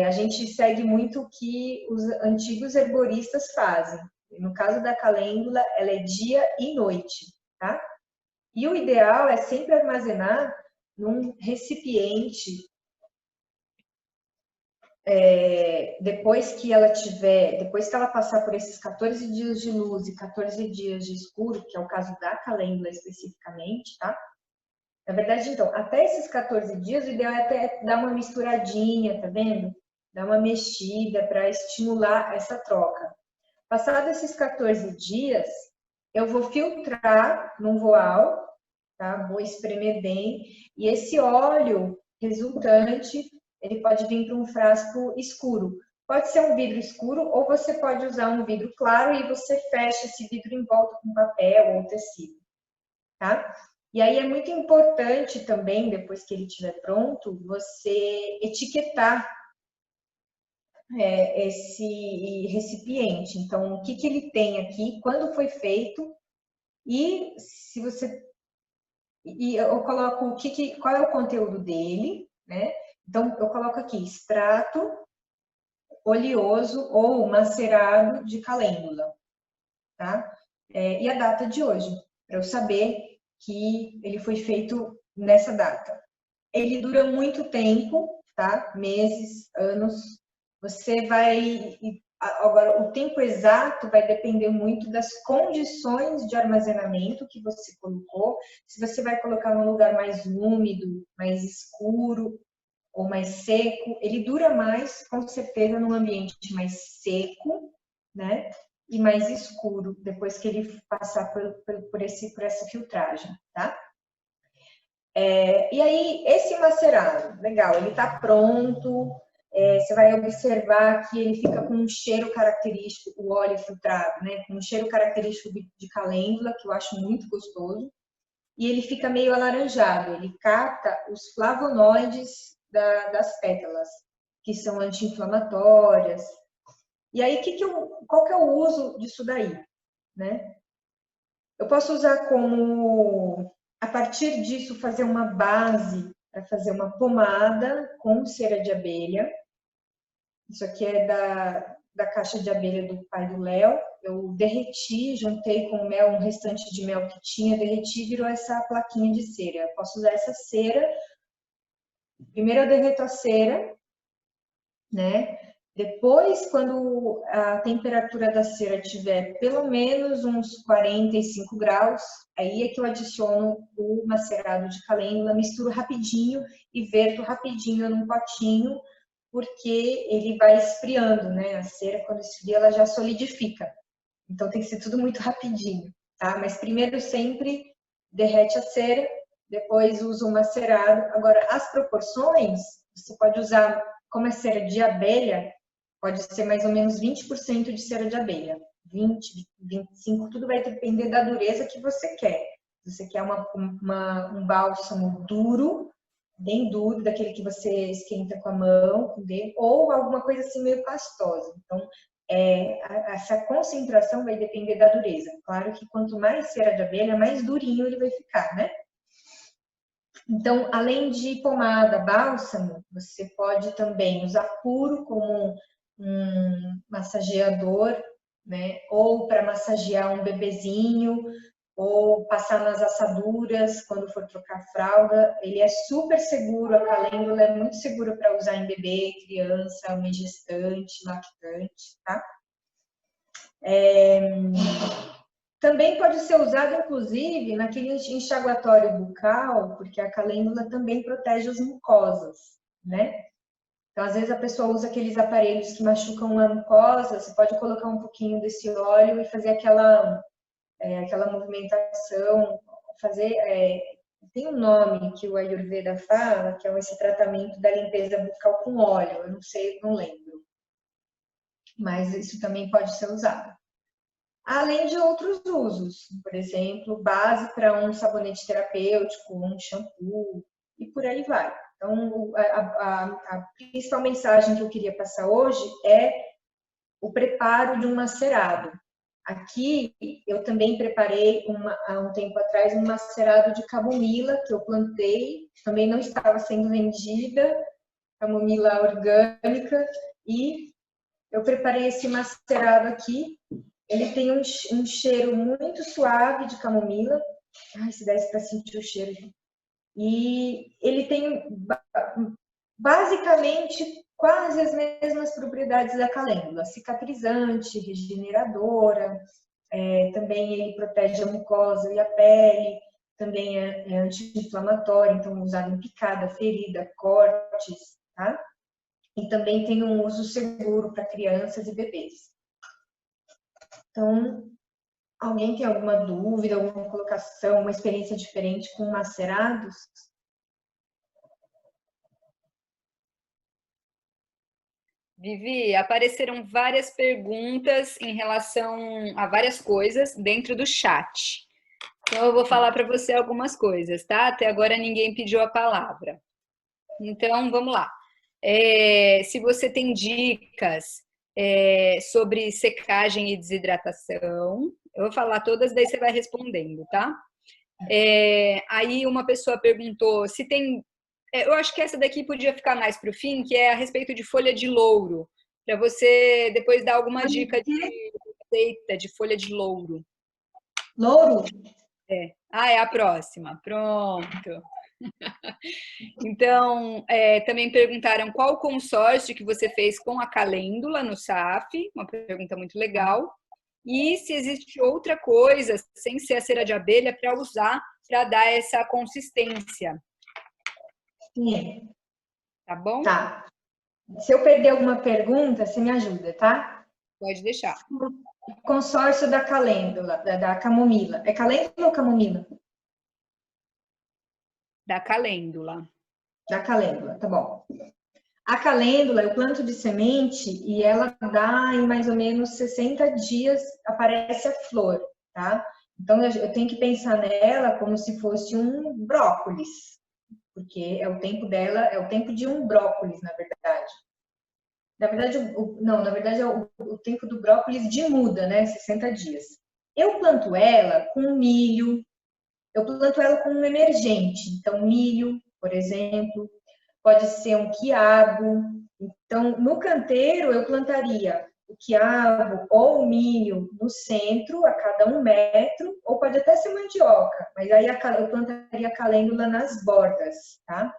A gente segue muito o que os antigos herboristas fazem. No caso da calêndula, ela é dia e noite, tá? E o ideal é sempre armazenar num recipiente, depois que ela passar por esses 14 dias de luz e 14 dias de escuro, que é o caso da calêndula especificamente, tá? Na verdade, então, até esses 14 dias, o ideal é até dar uma misturadinha, tá vendo? Dar uma mexida para estimular essa troca. Passados esses 14 dias, eu vou filtrar num voal, tá? Vou espremer bem. E esse óleo resultante, ele pode vir para um frasco escuro. Pode ser um vidro escuro ou você pode usar um vidro claro e você fecha esse vidro em volta com papel ou tecido, tá? E aí é muito importante também, depois que ele estiver pronto, você etiquetar esse recipiente. Então, o que ele tem aqui, quando foi feito e se você... E eu coloco qual é o conteúdo dele, né? Então, eu coloco aqui extrato oleoso ou macerado de calêndula, tá? E a data de hoje, para eu saber que ele foi feito nessa data. Ele dura muito tempo, tá? Meses, anos. Você vai Agora, o tempo exato vai depender muito das condições de armazenamento que você colocou. Se você vai colocar num lugar mais úmido, mais escuro ou mais seco, ele dura mais, com certeza, num ambiente mais seco, né? E mais escuro, depois que ele passar por essa filtragem, tá? E aí, esse macerado, legal, ele tá pronto. Você vai observar que ele fica com um cheiro característico, o óleo filtrado, né? Com um cheiro característico de calêndula, que eu acho muito gostoso. E ele fica meio alaranjado, ele capta os flavonoides das pétalas, que são anti-inflamatórias. E aí, qual que é o uso disso daí, né? Eu posso usar como, a partir disso, fazer uma base para fazer uma pomada com cera de abelha. Isso aqui é da caixa de abelha do pai do Léo. Eu derreti, juntei com o mel, um restante de mel que tinha, derreti e virou essa plaquinha de cera. Eu posso usar essa cera. Primeiro eu derreto a cera, né? Depois, quando a temperatura da cera tiver pelo menos uns 45 graus, aí é que eu adiciono o macerado de calêndula, misturo rapidinho e verto rapidinho num potinho, porque ele vai esfriando, né? A cera, quando esfria, ela já solidifica. Então, tem que ser tudo muito rapidinho, tá? Mas primeiro sempre derrete a cera, depois usa o macerado. Agora, as proporções, você pode usar, como é cera de abelha, pode ser mais ou menos 20% de cera de abelha. 20, 25, tudo vai depender da dureza que você quer. Se você quer um bálsamo duro, bem duro, daquele que você esquenta com a mão, com o dedo, ou alguma coisa assim meio pastosa. Então, essa concentração vai depender da dureza. Claro que quanto mais cera de abelha, mais durinho ele vai ficar, né? Então, além de pomada, bálsamo, você pode também usar puro como um massageador, né? Ou para massagear um bebezinho, ou passar nas assaduras quando for trocar fralda. Ele é super seguro, a calêndula é muito segura para usar em bebê, criança, mãe gestante, lactante, tá? Também pode ser usado, inclusive, naquele enxaguatório bucal, porque a calêndula também protege as mucosas, né? Então, às vezes, a pessoa usa aqueles aparelhos que machucam a mucosa, você pode colocar um pouquinho desse óleo e fazer aquela movimentação, tem um nome que o Ayurveda fala, que é esse tratamento da limpeza bucal com óleo, eu não sei, não lembro. Mas isso também pode ser usado. Além de outros usos, por exemplo, base para um sabonete terapêutico, um shampoo, e por aí vai. Então, a principal mensagem que eu queria passar hoje é o preparo de um macerado. Aqui, eu também preparei, há um tempo atrás, um macerado de camomila, que eu plantei, também não estava sendo vendida, camomila orgânica, e eu preparei esse macerado aqui. Ele tem um cheiro muito suave de camomila. Ai, se desse para sentir o cheiro. E ele tem, basicamente, quase as mesmas propriedades da calêndula. Cicatrizante, regeneradora, também ele protege a mucosa e a pele, também é anti-inflamatório, então usado em picada, ferida, cortes, tá? E também tem um uso seguro para crianças e bebês. Então, alguém tem alguma dúvida, alguma colocação, uma experiência diferente com macerados? Vivi, apareceram várias perguntas em relação a várias coisas dentro do chat. Então, eu vou falar para você algumas coisas, tá? Até agora ninguém pediu a palavra. Então, vamos lá. Se você tem dicas sobre secagem e desidratação, eu vou falar todas, daí você vai respondendo, tá? Aí uma pessoa perguntou se tem... eu acho que essa daqui podia ficar mais para o fim, que é a respeito de folha de louro, para você depois dar alguma dica de receita de folha de louro. Louro? É a próxima. Pronto. Então, também perguntaram qual o consórcio que você fez com a calêndula no SAF, uma pergunta muito legal. E se existe outra coisa, sem ser a cera de abelha, para usar para dar essa consistência. Sim. Tá bom? Tá. Se eu perder alguma pergunta, você me ajuda, tá? Pode deixar. Consórcio da calêndula, da camomila. É calêndula ou camomila? Da calêndula. Da calêndula, tá bom. A calêndula eu planto de semente e ela dá em mais ou menos 60 dias, aparece a flor, tá? Então eu tenho que pensar nela como se fosse um brócolis, porque é o tempo dela, é o tempo de um brócolis, na verdade. Na verdade, na verdade é o tempo do brócolis de muda, né? 60 dias. Eu planto ela com milho, eu planto ela com um emergente. Então, milho, por exemplo, pode ser um quiabo. Então, no canteiro, eu plantaria o quiabo ou o milho no centro, a cada 1 metro, ou pode até ser mandioca, mas aí eu plantaria a calêndula nas bordas, tá?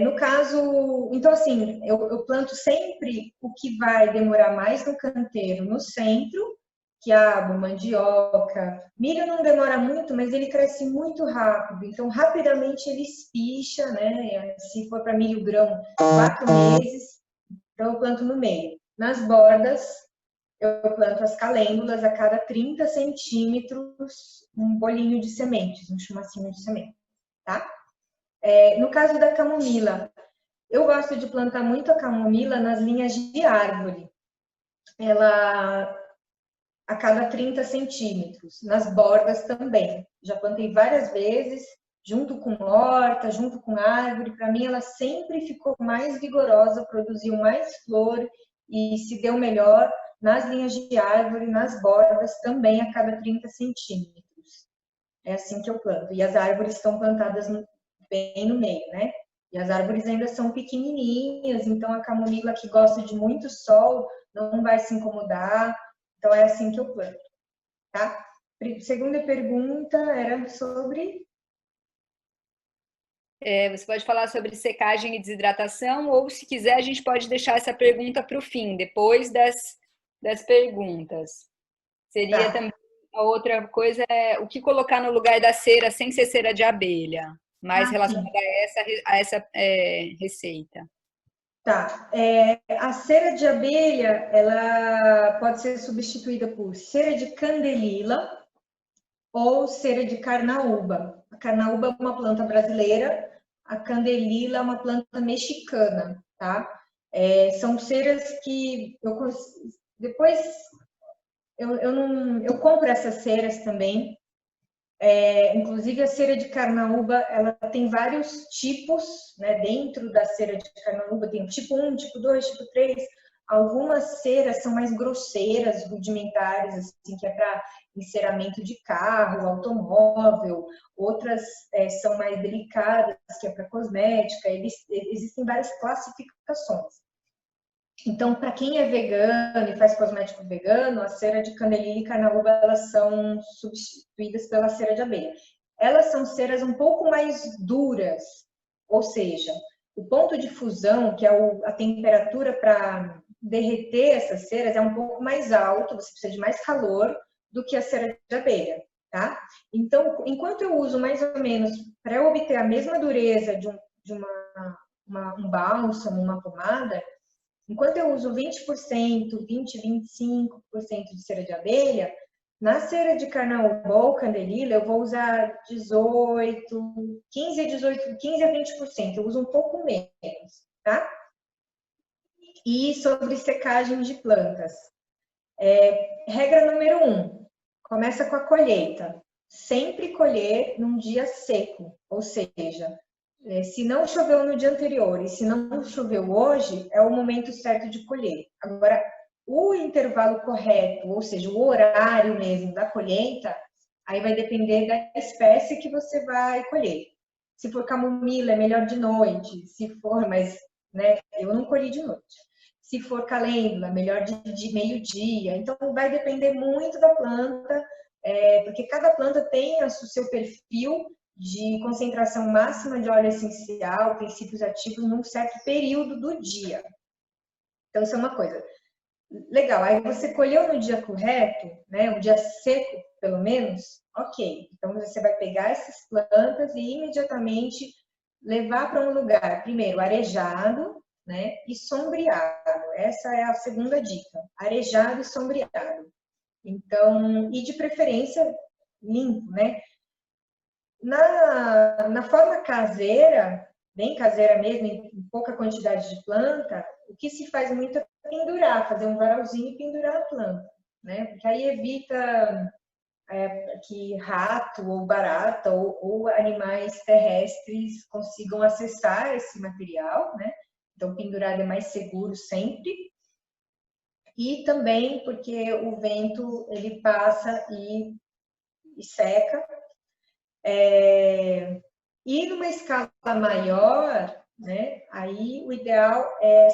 No caso, então assim, eu planto sempre o que vai demorar mais no canteiro, no centro, quiabo, mandioca. Milho não demora muito, mas ele cresce muito rápido, então rapidamente ele espicha, né? Se for para milho grão, 4 meses, então eu planto no meio. Nas bordas, eu planto as calêndulas a cada 30 centímetros, um bolinho de sementes, um chumacinho de semente, tá? No caso da camomila, eu gosto de plantar muito a camomila nas linhas de árvore. Ela a cada 30 centímetros, nas bordas também. Já plantei várias vezes, junto com horta, junto com árvore. Para mim, ela sempre ficou mais vigorosa, produziu mais flor e se deu melhor nas linhas de árvore, nas bordas também a cada 30 centímetros. É assim que eu planto. E as árvores estão plantadas bem no meio, né? E as árvores ainda são pequenininhas, então a camomila que gosta de muito sol não vai se incomodar. Então é assim que eu planto, tá? Segunda pergunta era sobre... Você pode falar sobre secagem e desidratação, ou se quiser a gente pode deixar essa pergunta para o fim, depois das perguntas. Seria também a outra coisa o que colocar no lugar da cera sem ser cera de abelha, mais relacionada a essa receita. Tá. A cera de abelha, ela pode ser substituída por cera de candelila ou cera de carnaúba. A carnaúba é uma planta brasileira, a candelila é uma planta mexicana, tá? São ceras que depois eu compro essas ceras também. Inclusive a cera de carnaúba, ela tem vários tipos, né? Dentro da cera de carnaúba tem o tipo 1, tipo 2, tipo 3. Algumas ceras são mais grosseiras, rudimentares, assim, que é para enceramento de carro, automóvel. Outras são mais delicadas, que é para cosmética. Existem várias classificações. Então, para quem é vegano e faz cosmético vegano, a cera de candelilla e carnaúba, elas são substituídas pela cera de abelha. Elas são ceras um pouco mais duras, ou seja, o ponto de fusão, que é a temperatura para derreter essas ceras, é um pouco mais alto, você precisa de mais calor do que a cera de abelha, tá? Então, enquanto eu uso mais ou menos, para eu obter a mesma dureza de um bálsamo, uma pomada, enquanto eu uso 20%, 25% de cera de abelha, na cera de carnaúba ou candelilla, eu vou usar 15 a 20%. Eu uso um pouco menos, tá? E sobre secagem de plantas. Regra número 1, começa com a colheita. Sempre colher num dia seco, ou seja, se não choveu no dia anterior e se não choveu hoje, é o momento certo de colher. Agora, o intervalo correto, ou seja, o horário mesmo da colheita, aí vai depender da espécie que você vai colher. Se for camomila, é melhor de noite. Se for, mas né, eu não colhi de noite. Se for calêndula, melhor de meio-dia. Então, vai depender muito da planta, porque cada planta tem o seu perfil de concentração máxima de óleo essencial, princípios ativos, num certo período do dia. Então, isso é uma coisa. Legal, aí você colheu no dia correto, né? O dia seco, pelo menos, ok. Então, você vai pegar essas plantas e imediatamente levar para um lugar, primeiro, arejado, né? E sombreado. Essa é a segunda dica. Arejado e sombreado. Então, e de preferência, limpo, né? Na forma caseira, bem caseira mesmo, em pouca quantidade de planta, o que se faz muito é pendurar, fazer um varalzinho e pendurar a planta, né? Porque aí evita que rato ou barata ou animais terrestres consigam acessar esse material, né? Então, pendurado é mais seguro sempre. E também porque o vento, ele passa e seca. E numa escala maior, né, aí o ideal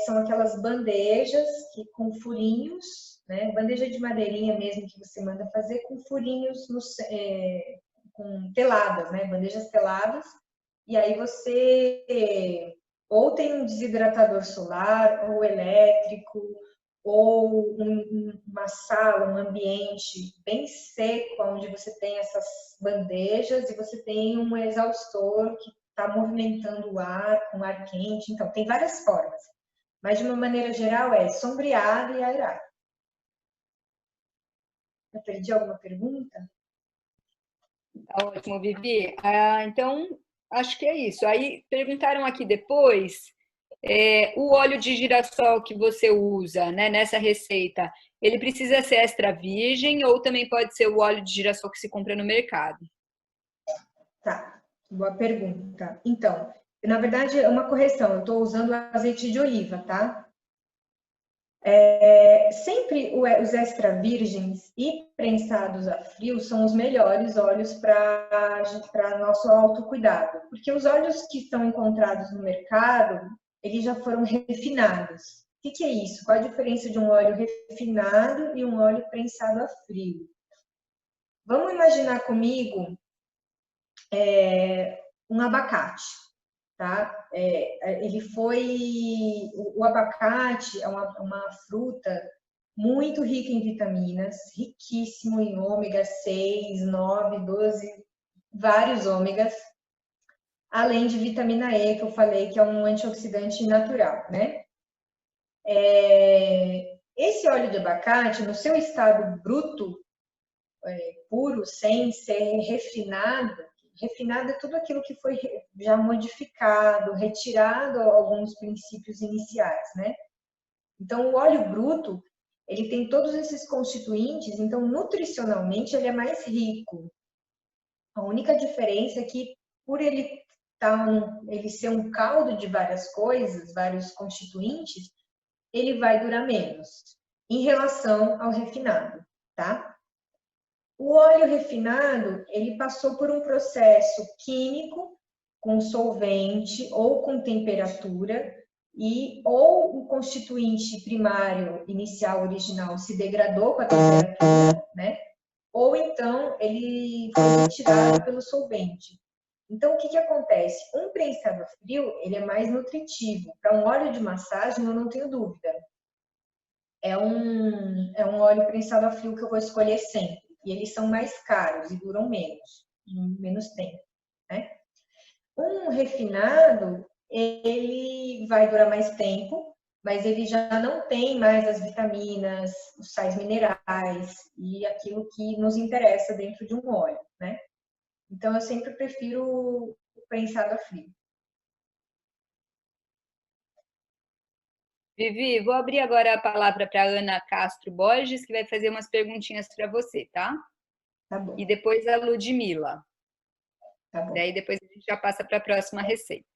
são aquelas bandejas com furinhos, né, bandeja de madeirinha mesmo que você manda fazer, com furinhos com teladas, né, bandejas teladas, e aí você ou tem um desidratador solar, ou elétrico, ou uma sala, um ambiente bem seco, onde você tem essas bandejas e você tem um exaustor que está movimentando o ar com ar quente. Então, tem várias formas, mas de uma maneira geral é sombreado e aerado. Eu perdi alguma pergunta? Tá ótimo, Vivi. Então, acho que é isso. Aí perguntaram aqui depois, o óleo de girassol que você usa, né, nessa receita, ele precisa ser extra virgem ou também pode ser o óleo de girassol que se compra no mercado? Tá, boa pergunta. Então, na verdade, é uma correção. Eu estou usando azeite de oliva, tá? Sempre os extra virgens e prensados a frio são os melhores óleos para nosso autocuidado, porque os óleos que estão encontrados no mercado, eles já foram refinados. O que é isso? Qual a diferença de um óleo refinado e um óleo prensado a frio? Vamos imaginar comigo um abacate. Tá? O abacate é uma fruta muito rica em vitaminas, riquíssimo em ômega 6, 9, 12, vários ômegas, além de vitamina E, que eu falei que é um antioxidante natural, né? Esse óleo de abacate, no seu estado bruto, puro, sem ser refinado é tudo aquilo que foi já modificado, retirado alguns princípios iniciais, né? Então, o óleo bruto, ele tem todos esses constituintes, então, nutricionalmente, ele é mais rico. A única diferença é que, por ele ser um caldo de várias coisas, vários constituintes, ele vai durar menos, em relação ao refinado, tá? O óleo refinado, ele passou por um processo químico com solvente ou com temperatura ou o constituinte primário inicial original se degradou com a temperatura, né? Ou então ele foi retirado pelo solvente. Então, o que acontece? Um prensado a frio, ele é mais nutritivo. Para um óleo de massagem, eu não tenho dúvida. É um óleo prensado a frio que eu vou escolher sempre. E eles são mais caros e duram menos tempo, né? Um refinado, ele vai durar mais tempo, mas ele já não tem mais as vitaminas, os sais minerais e aquilo que nos interessa dentro de um óleo, né? Então, eu sempre prefiro o prensado a frio. Vivi, vou abrir agora a palavra para a Ana Castro Borges, que vai fazer umas perguntinhas para você, tá? Tá bom. E depois a Ludmila. Tá bom. Daí depois a gente já passa para a próxima receita.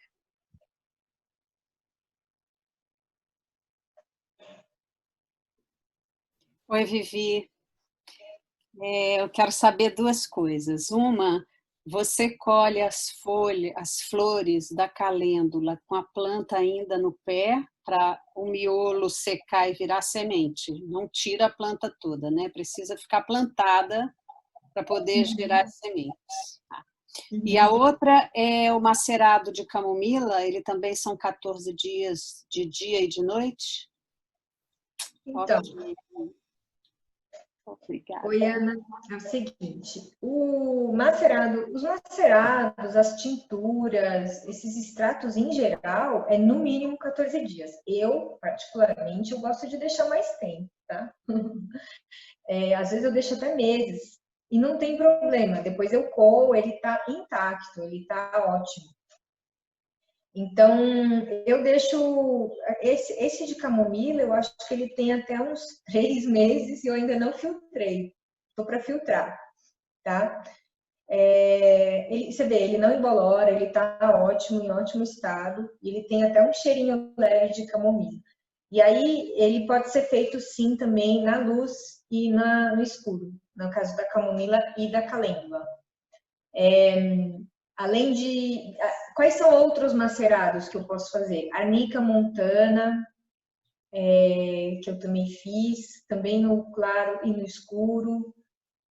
Oi, Vivi. Eu quero saber duas coisas. Uma, você colhe as flores da calêndula com a planta ainda no pé para o miolo secar e virar semente. Não tira a planta toda, né? Precisa ficar plantada para poder gerar sementes. E a outra é o macerado de camomila, ele também são 14 dias de dia e de noite? Então, obrigada. oi, Ana. É o seguinte, os macerados, as tinturas, esses extratos em geral, é no mínimo 14 dias. Eu, particularmente, eu gosto de deixar mais tempo, tá? Às vezes eu deixo até meses. E não tem problema, depois eu coo, ele tá intacto, ele tá ótimo. Então, eu deixo esse de camomila, eu acho que ele tem até uns 3 meses e eu ainda não filtrei. Estou para filtrar, tá? Você vê, ele não embolora, ele tá ótimo, em ótimo estado, e ele tem até um cheirinho leve de camomila. E aí, ele pode ser feito sim também na luz e no escuro, no caso da camomila e da calêndula. Além de... Quais são outros macerados que eu posso fazer? Arnica montana, que eu também fiz, também no claro e no escuro.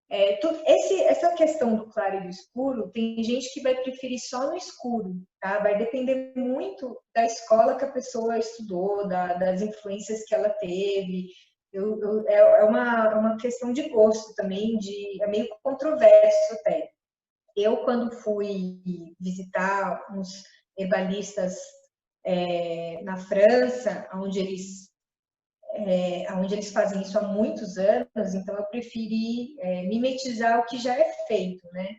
Essa questão do claro e do escuro, tem gente que vai preferir só no escuro, tá? Vai depender muito da escola que a pessoa estudou, das influências que ela teve. É uma questão de gosto também, é meio controverso até. Eu, quando fui visitar uns herbalistas na França, onde eles fazem isso há muitos anos, então eu preferi mimetizar o que já é feito, né?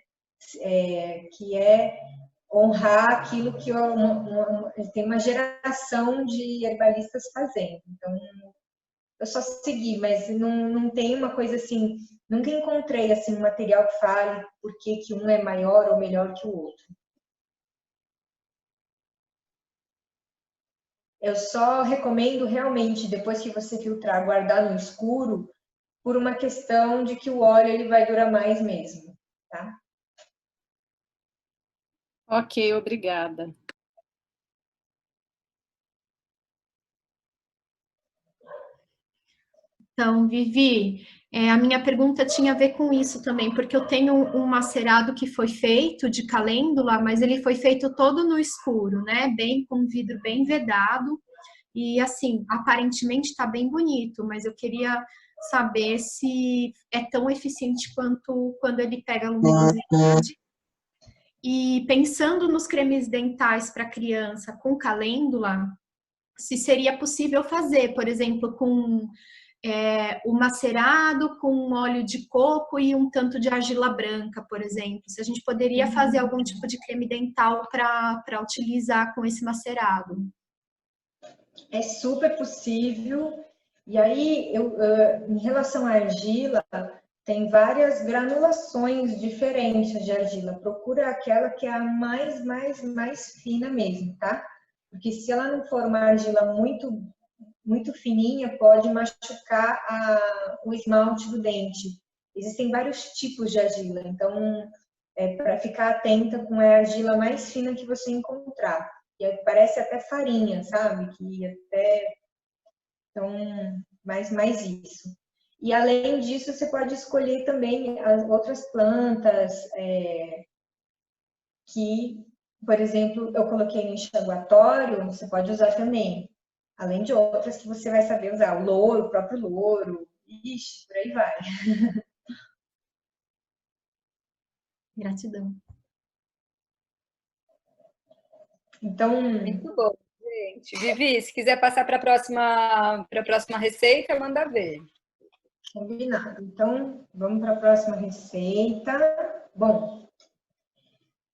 Que é honrar aquilo que tem uma geração de herbalistas fazendo. Então, eu só segui, mas não tem uma coisa assim, nunca encontrei assim um material que fale por que um é maior ou melhor que o outro. Eu só recomendo realmente, depois que você filtrar, guardar no escuro, por uma questão de que o óleo ele vai durar mais mesmo, tá? Ok, obrigada. Então, Vivi, a minha pergunta tinha a ver com isso também, porque eu tenho um macerado que foi feito de calêndula, mas ele foi feito todo no escuro, né? Bem com vidro bem vedado. E assim, aparentemente está bem bonito, mas eu queria saber se é tão eficiente quanto quando ele pega a luminosidade. E pensando nos cremes dentais para criança com calêndula, se seria possível fazer, por exemplo, com o macerado com óleo de coco e um tanto de argila branca, por exemplo. Se a gente poderia fazer algum tipo de creme dental para utilizar com esse macerado. É super possível. E aí, em relação à argila, tem várias granulações diferentes de argila. Procura aquela que é a mais fina mesmo, tá? Porque se ela não for uma argila muito fininha, pode machucar o esmalte do dente. Existem vários tipos de argila, então para ficar atenta com a argila mais fina que você encontrar. E parece até farinha, sabe? Que até então mais isso. E além disso, você pode escolher também as outras plantas que, por exemplo, eu coloquei no enxaguatório, você pode usar também. Além de outras que você vai saber usar, o próprio louro, ixi, por aí vai. Gratidão. Então, muito bom, gente. Vivi, se quiser passar para a próxima receita, manda ver. Combinado. Então, vamos para a próxima receita. Bom,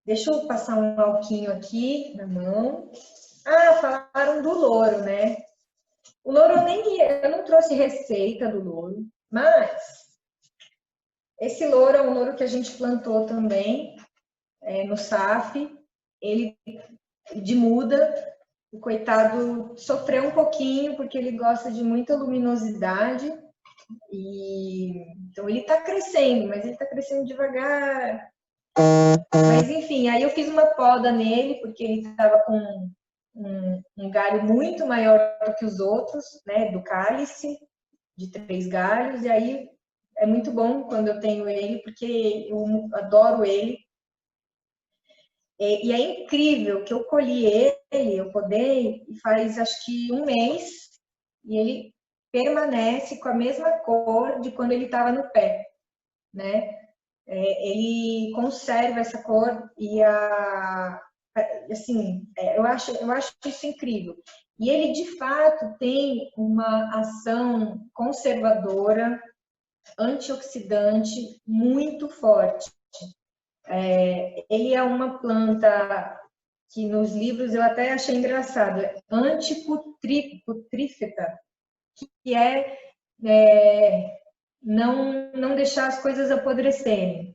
deixa eu passar um alquinho aqui na mão. Ah, falaram do louro, né? O louro eu não trouxe receita do louro, mas esse louro é um louro que a gente plantou também no SAF. Ele de muda, o coitado sofreu um pouquinho porque ele gosta de muita luminosidade e então ele está crescendo, mas ele está crescendo devagar. Mas enfim, aí eu fiz uma poda nele porque ele estava com um galho muito maior do que os outros, né, do cálice, de 3 galhos, e aí é muito bom quando eu tenho ele, porque eu adoro ele. E é incrível que eu colhi ele, eu podei, e faz acho que um mês, e ele permanece com a mesma cor de quando ele estava no pé, né? Ele conserva essa cor e assim, eu acho isso incrível. E ele, de fato, tem uma ação conservadora, antioxidante muito forte. Ele é uma planta que nos livros eu até achei engraçado, é antiputrífera, que não deixar as coisas apodrecerem.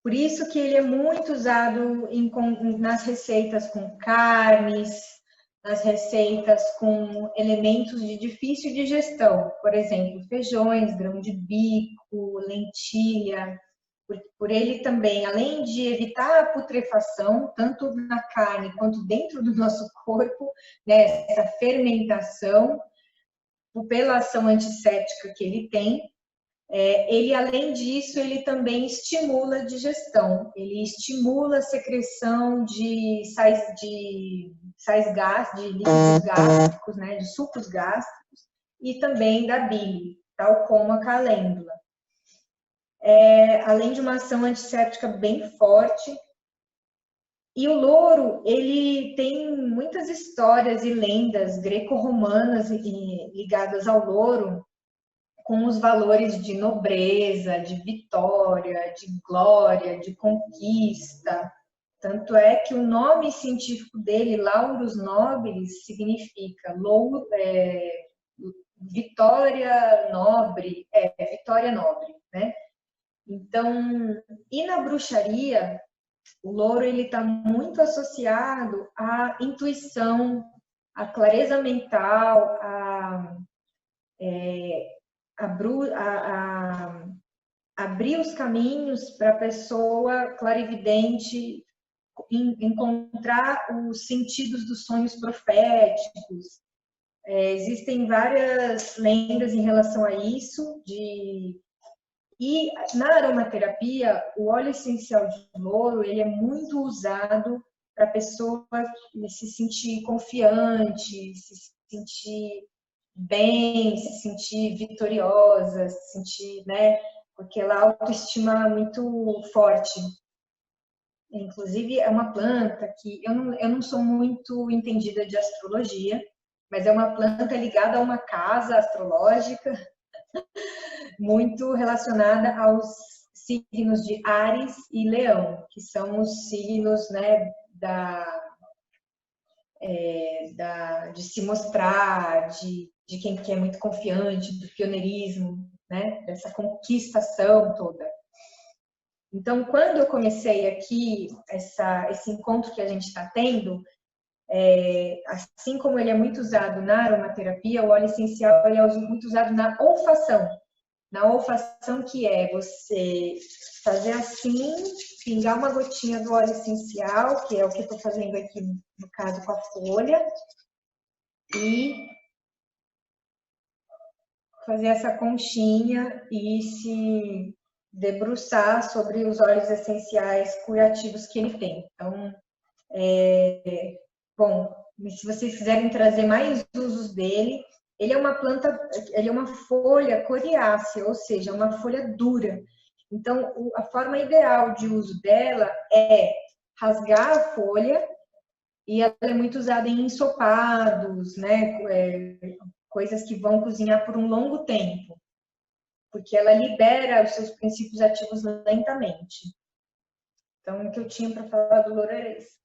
Por isso que ele é muito usado nas receitas com carnes, nas receitas com elementos de difícil digestão, por exemplo, feijões, grão de bico, lentilha. Por ele também, além de evitar a putrefação, tanto na carne quanto dentro do nosso corpo, né, essa fermentação, pela ação antisséptica que ele tem, ele, além disso, ele também estimula a digestão, ele estimula a secreção de líquidos gástricos, né, de sucos gástricos, e também da bile, tal como a calêndula. Além de uma ação antisséptica bem forte. E o louro, ele tem muitas histórias e lendas greco-romanas ligadas ao louro, com os valores de nobreza, de vitória, de glória, de conquista. Tanto é que o nome científico dele, Laurus nobilis, significa vitória nobre, vitória nobre, né? Então, e na bruxaria, o louro ele está muito associado à intuição, à clareza mental, abrir os caminhos para a pessoa clarividente encontrar os sentidos dos sonhos proféticos. Existem várias lendas em relação a isso, e na aromaterapia, o óleo essencial de louro, ele é muito usado para a pessoa se sentir confiante, se sentir bem, se sentir vitoriosa, se sentir, né, com aquela autoestima muito forte. Inclusive, é uma planta que eu não sou muito entendida de astrologia, mas é uma planta ligada a uma casa astrológica, muito relacionada aos signos de Áries e Leão, que são os signos, né, de se mostrar, de quem é muito confiante, do pioneirismo, né, dessa conquistação toda. Então, quando eu comecei aqui esse encontro que a gente está tendo, assim como ele é muito usado na aromaterapia, o óleo essencial ele é muito usado na olfação. Na olfação, que é você fazer assim, pingar uma gotinha do óleo essencial, que é o que eu estou fazendo aqui, no caso, com a folha, e fazer essa conchinha e se debruçar sobre os óleos essenciais curativos que ele tem. Então, bom, se vocês quiserem trazer mais usos dele, ele é uma planta, ele é uma folha coriácea, ou seja, uma folha dura. Então, a forma ideal de uso dela é rasgar a folha, e ela é muito usada em ensopados, né? Coisas que vão cozinhar por um longo tempo, porque ela libera os seus princípios ativos lentamente. Então, o que eu tinha para falar do louro era isso.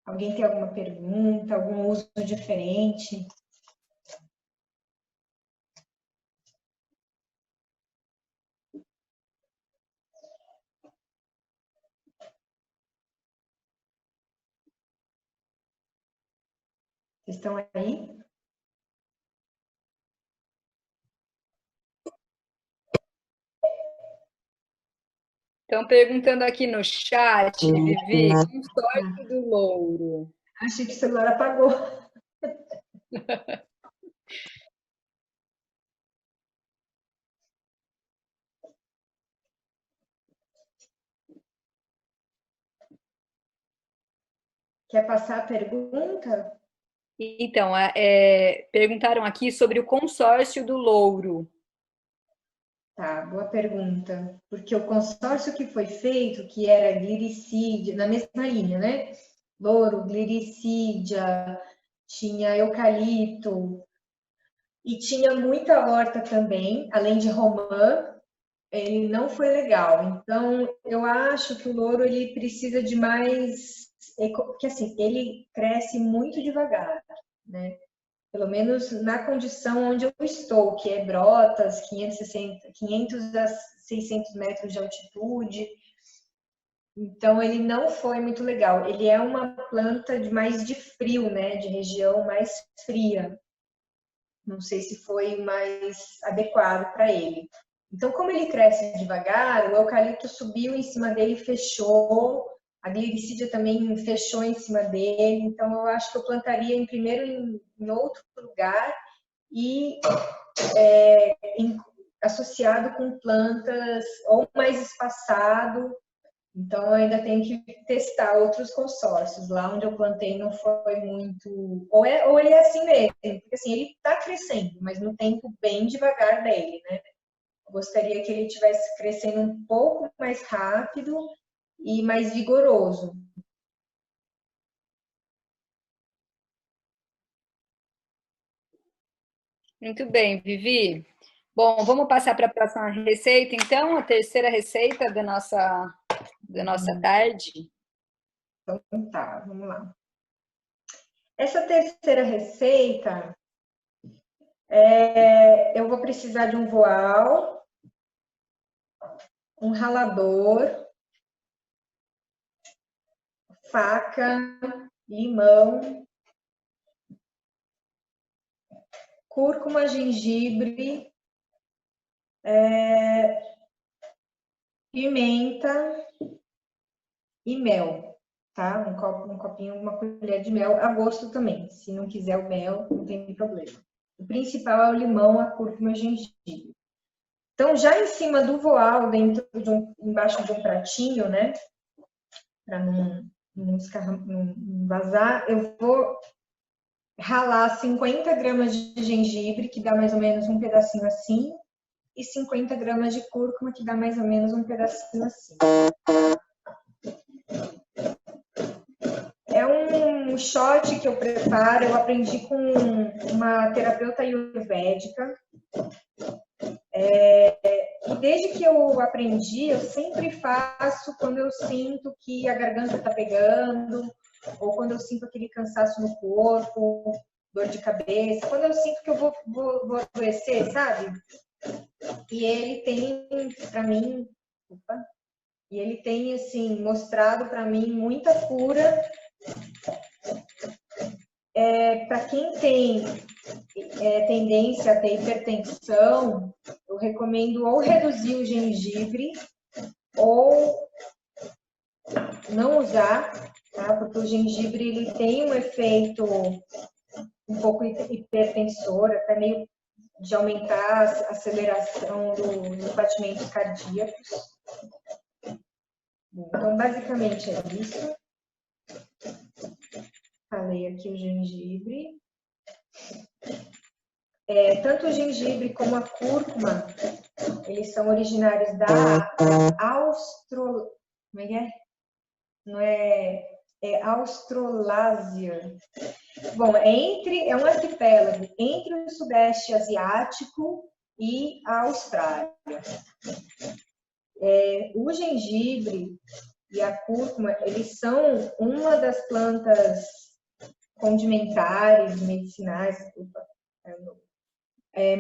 Alguém tem alguma pergunta, algum uso diferente? Vocês estão aí? Estão perguntando aqui no chat, Vivi, qual sorte do louro? Achei que o celular apagou. Quer passar a pergunta? Então, perguntaram aqui sobre o consórcio do louro. Tá, boa pergunta. Porque o consórcio que foi feito, que era gliricídia, na mesma linha, né? Louro, gliricídia, tinha eucalipto e tinha muita horta também, além de romã, ele não foi legal. Então, eu acho que o louro ele precisa de mais, porque assim, ele cresce muito devagar, né? Pelo menos na condição onde eu estou, que é brotas, 500 a 600 metros de altitude. Então, ele não foi muito legal. Ele é uma planta mais de frio, né? De região mais fria. Não sei se foi mais adequado para ele. Então, como ele cresce devagar, o eucalipto subiu em cima dele e fechou. A gliricídia também fechou em cima dele. Então, eu acho que eu plantaria primeiro em outro lugar e associado com plantas ou mais espaçado. Então, eu ainda tenho que testar outros consórcios. Lá onde eu plantei não foi muito... Ou ele é assim mesmo, porque assim, ele está crescendo, mas no tempo bem devagar dele, né? Eu gostaria que ele estivesse crescendo um pouco mais rápido e mais vigoroso. Muito bem, Vivi. Bom, vamos passar para a próxima receita, então, a terceira receita da nossa tarde. Então tá, vamos lá. Essa terceira receita, eu vou precisar de um voal, um ralador, faca, limão, cúrcuma, gengibre, pimenta e mel, tá? Um copinho, uma colher de mel a gosto também. Se não quiser o mel, não tem problema. O principal é o limão, a cúrcuma e o gengibre. Então, já em cima do voal, embaixo de um pratinho, né? Para não vazar, eu vou ralar 50 gramas de gengibre, que dá mais ou menos um pedacinho assim, e 50 gramas de cúrcuma, que dá mais ou menos um pedacinho assim. É um shot que eu preparo, eu aprendi com uma terapeuta ayurvédica. E desde que eu aprendi, eu sempre faço quando eu sinto que a garganta tá pegando, ou quando eu sinto aquele cansaço no corpo, dor de cabeça, quando eu sinto que eu vou adoecer, sabe? E ele tem, para mim, e ele tem, assim, mostrado para mim muita cura. Para quem tem tendência a ter hipertensão, eu recomendo ou reduzir o gengibre ou não usar, tá? Porque o gengibre ele tem um efeito um pouco hipertensor, até meio de aumentar a aceleração dos batimentos cardíacos. Então, basicamente é isso. Falei aqui o gengibre. Tanto o gengibre como a cúrcuma, eles são originários da Como é que é? Não é Australásia. Bom, é um arquipélago entre o Sudeste Asiático e a Austrália. O gengibre e a cúrcuma, eles são uma das plantas condimentares, medicinais,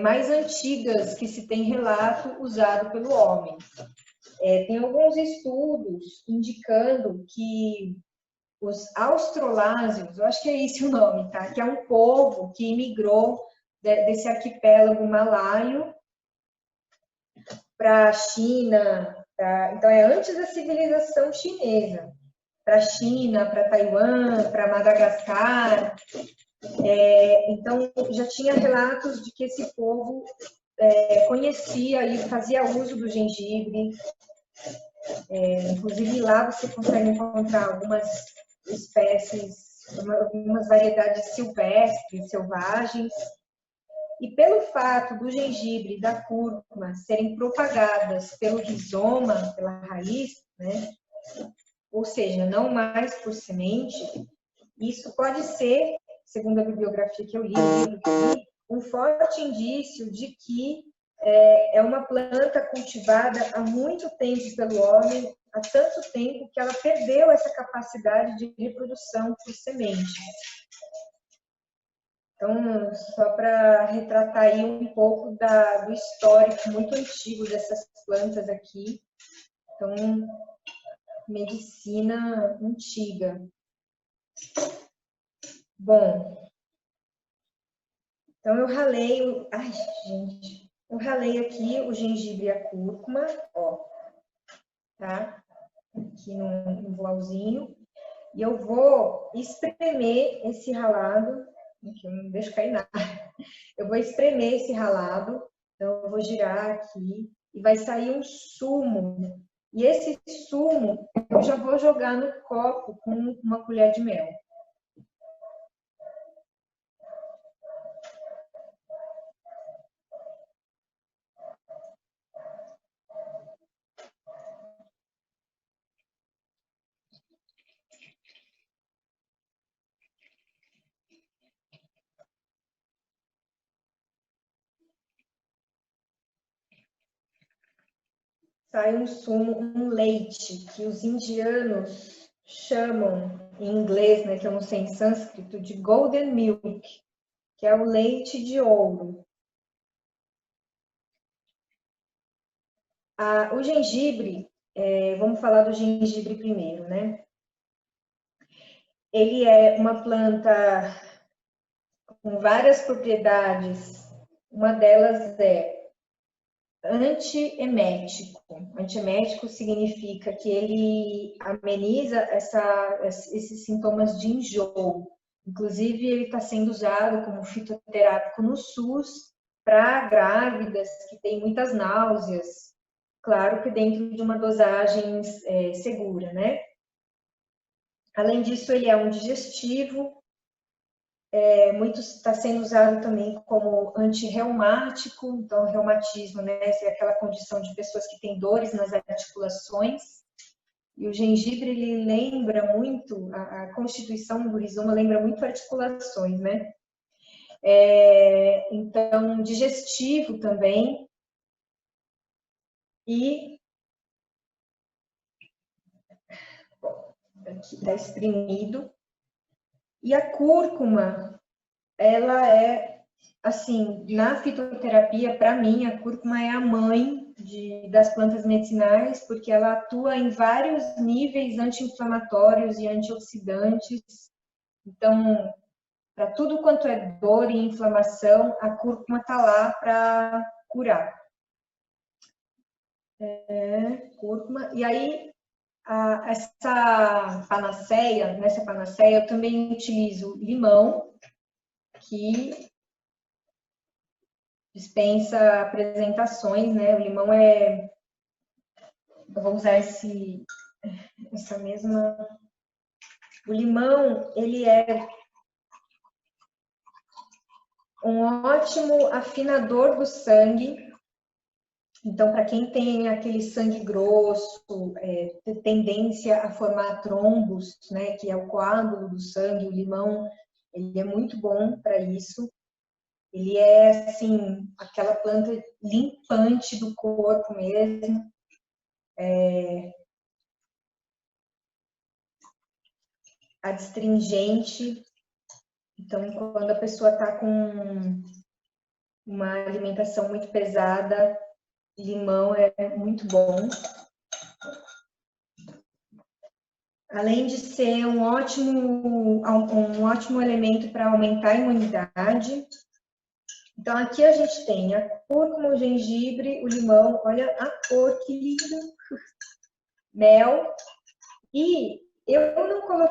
mais antigas que se tem relato usado pelo homem. Tem alguns estudos indicando que os austrolásios, eu acho que é esse o nome, tá? Que é um povo que imigrou desse arquipélago malaio para a China, então é antes da civilização chinesa, para a China, para Taiwan, para Madagascar. Então já tinha relatos de que esse povo conhecia e fazia uso do gengibre. Inclusive lá você consegue encontrar algumas espécies algumas variedades silvestres, selvagens. E pelo fato do gengibre e da cúrcuma serem propagadas pelo rizoma, pela raiz, né? Ou seja, não mais por semente, isso pode ser, segundo a bibliografia que eu li, um forte indício de que é uma planta cultivada há muito tempo pelo homem, há tanto tempo que ela perdeu essa capacidade de reprodução por semente. Então, só para retratar aí um pouco do histórico muito antigo dessas plantas aqui. Então, medicina antiga. Bom, então eu ralei, ai, gente, eu ralei aqui o gengibre e a cúrcuma, ó, tá? Aqui no bolzinho. E eu vou espremer esse ralado, aqui eu não deixo cair nada. Eu vou espremer esse ralado, então eu vou girar aqui e vai sair um sumo. E esse sumo eu já vou jogar no copo com uma colher de mel. Sai um sumo, um leite, que os indianos chamam em inglês, né, que eu não sei em sânscrito, de golden milk, que é o leite de ouro. O gengibre, vamos falar do gengibre primeiro, né? Ele é uma planta com várias propriedades. Uma delas é antiemético. Antiemético significa que ele ameniza esses sintomas de enjoo. Inclusive, ele está sendo usado como fitoterápico no SUS para grávidas que têm muitas náuseas. Claro que dentro de uma dosagem segura, né? Além disso, ele é um digestivo. Muito está sendo usado também como antirreumático, então reumatismo, né, é aquela condição de pessoas que têm dores nas articulações, e o gengibre ele lembra muito, a constituição do rizoma lembra muito articulações, né? Então, digestivo também, e aqui está espremido. E a cúrcuma, ela é, assim, na fitoterapia, para mim, a cúrcuma é a mãe das plantas medicinais, porque ela atua em vários níveis anti-inflamatórios e antioxidantes. Então, para tudo quanto é dor e inflamação, a cúrcuma está lá para curar. Cúrcuma. E aí, nessa panaceia, eu também utilizo limão, que dispensa apresentações, né? O limão eu vou usar essa mesma... O limão, ele é um ótimo afinador do sangue. Então, para quem tem aquele sangue grosso, tem tendência a formar trombos, né, que é o coágulo do sangue, o limão, ele é muito bom para isso. Ele é, assim, aquela planta limpante do corpo mesmo. Adstringente. Então, quando a pessoa está com uma alimentação muito pesada, limão é muito bom. Além de ser um ótimo elemento para aumentar a imunidade. Então, aqui a gente tem a cúrcuma, o gengibre, o limão. Olha a cor, que lindo! Mel. E eu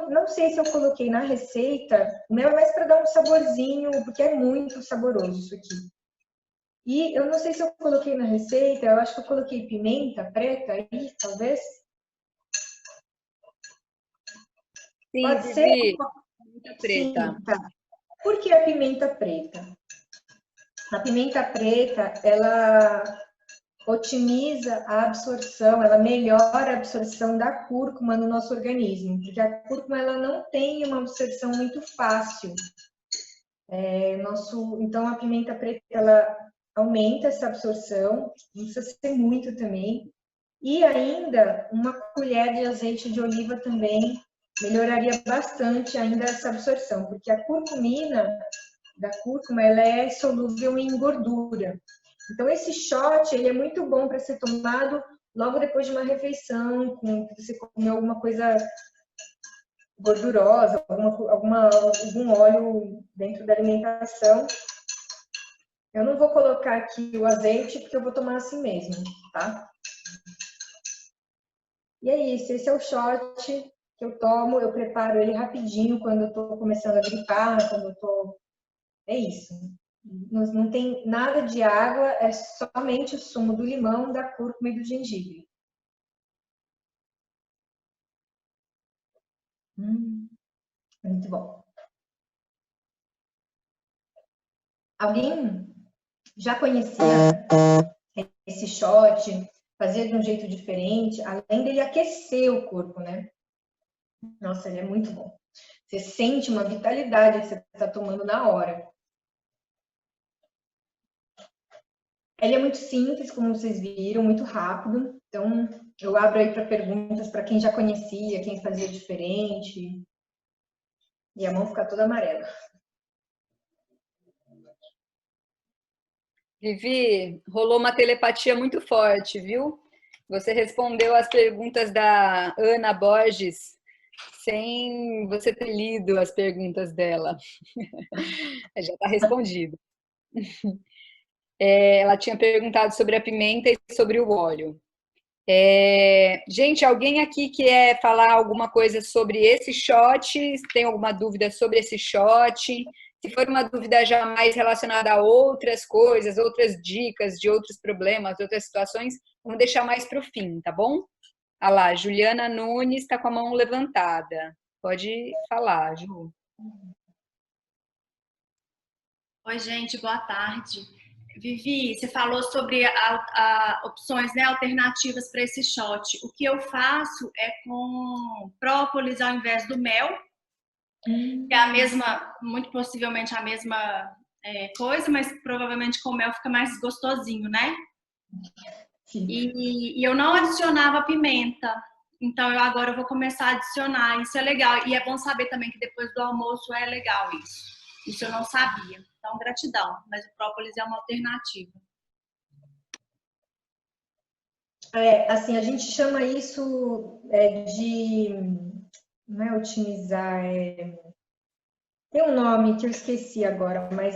não sei se eu coloquei na receita. O mel é mais para dar um saborzinho, porque é muito saboroso isso aqui. E eu não sei se eu coloquei na receita, eu acho que eu coloquei pimenta preta aí, talvez. Sim, Pode ser? pimenta preta? Sim, tá. Por que a pimenta preta? A pimenta preta, ela otimiza a absorção, ela melhora a absorção da cúrcuma no nosso organismo, porque a cúrcuma ela não tem uma absorção muito fácil. Então a pimenta preta ela aumenta essa absorção, não precisa ser muito também. E ainda uma colher de azeite de oliva também melhoraria bastante ainda essa absorção, porque a curcumina da cúrcuma ela é solúvel em gordura. Então esse shot ele é muito bom para ser tomado logo depois de uma refeição, com você comer alguma coisa gordurosa, algum óleo dentro da alimentação. Eu não vou colocar aqui o azeite porque eu vou tomar assim mesmo, tá? E é isso, esse é o shot que eu tomo, eu preparo ele rapidinho quando eu tô começando a gripar, quando eu tô... É isso. Não tem nada de água, é somente o sumo do limão, da cúrcuma e do gengibre. Muito bom. Alguém já conhecia esse shot? Fazia de um jeito diferente, além dele aquecer o corpo, né? Nossa, ele é muito bom. Você sente uma vitalidade que você está tomando na hora. Ele é muito simples, como vocês viram, muito rápido. Então, eu abro aí para perguntas para quem já conhecia, quem fazia diferente. E a mão fica toda amarela. Vivi, rolou uma telepatia muito forte, viu? Você respondeu as perguntas da Ana Borges sem você ter lido as perguntas dela. Já está respondido. Ela tinha perguntado sobre a pimenta e sobre o óleo. Gente, alguém aqui quer falar alguma coisa sobre esse shot? Tem alguma dúvida sobre esse shot? Se for uma dúvida já mais relacionada a outras coisas, outras dicas de outros problemas, outras situações, vamos deixar mais para o fim, tá bom? Ah lá, Juliana Nunes está com a mão levantada. Pode falar, Ju. Oi, gente, boa tarde. Vivi, você falou sobre opções, né, alternativas para esse shot. O que eu faço é com própolis ao invés do mel, que é a mesma, muito possivelmente a mesma coisa, mas provavelmente com mel fica mais gostosinho, né? E eu não adicionava pimenta, então agora eu vou começar a adicionar. Isso é legal, e é bom saber também que depois do almoço é legal isso. Isso eu não sabia. Então, gratidão. Mas o própolis é uma alternativa. Assim, a gente chama isso de... Não é otimizar, tem um nome que eu esqueci agora, mas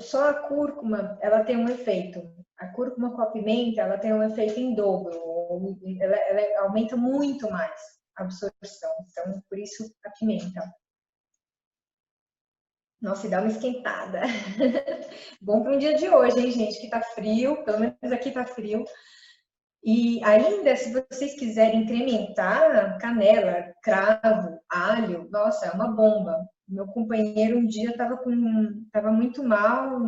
só a cúrcuma, ela tem um efeito. A cúrcuma com a pimenta, ela tem um efeito em dobro. Ela aumenta muito mais a absorção. Então, por isso, a pimenta. Nossa, e dá uma esquentada. Bom para um dia de hoje, hein, gente? Que tá frio, pelo menos aqui tá frio. E ainda, se vocês quiserem incrementar canela, cravo, alho, nossa, é uma bomba. Meu companheiro um dia tava muito mal,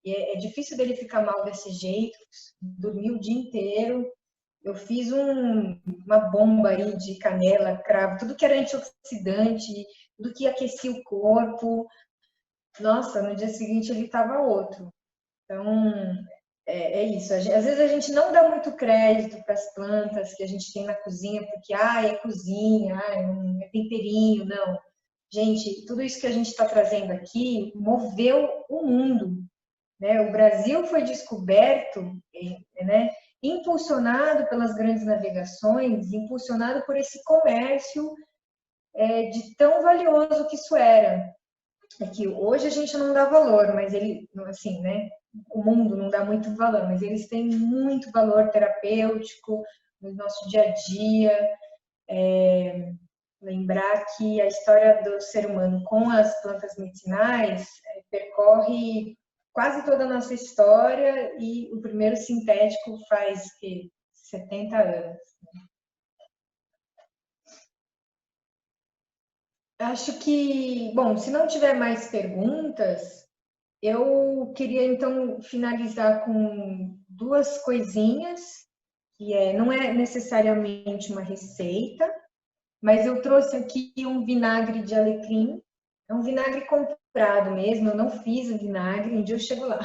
é difícil dele ficar mal desse jeito, dormiu o dia inteiro. Eu fiz uma bomba aí de canela, cravo, tudo que era antioxidante, tudo que aquecia o corpo. Nossa, no dia seguinte ele estava outro. Então, é isso. Às vezes a gente não dá muito crédito para as plantas que a gente tem na cozinha, porque, é cozinha, é temperinho, não. Gente, tudo isso que a gente está trazendo aqui moveu o mundo, né? O Brasil foi descoberto, né? Impulsionado pelas grandes navegações, impulsionado por esse comércio de tão valioso que isso era. É que hoje a gente não dá valor, mas ele, assim, né? O mundo não dá muito valor, mas eles têm muito valor terapêutico no nosso dia a dia. Lembrar que a história do ser humano com as plantas medicinais percorre quase toda a nossa história e o primeiro sintético faz 70 anos. Acho que, bom, se não tiver mais perguntas, eu queria então finalizar com duas coisinhas, não é necessariamente uma receita, mas eu trouxe aqui um vinagre de alecrim. É um vinagre comprado mesmo, eu não fiz o vinagre, um dia eu chego lá.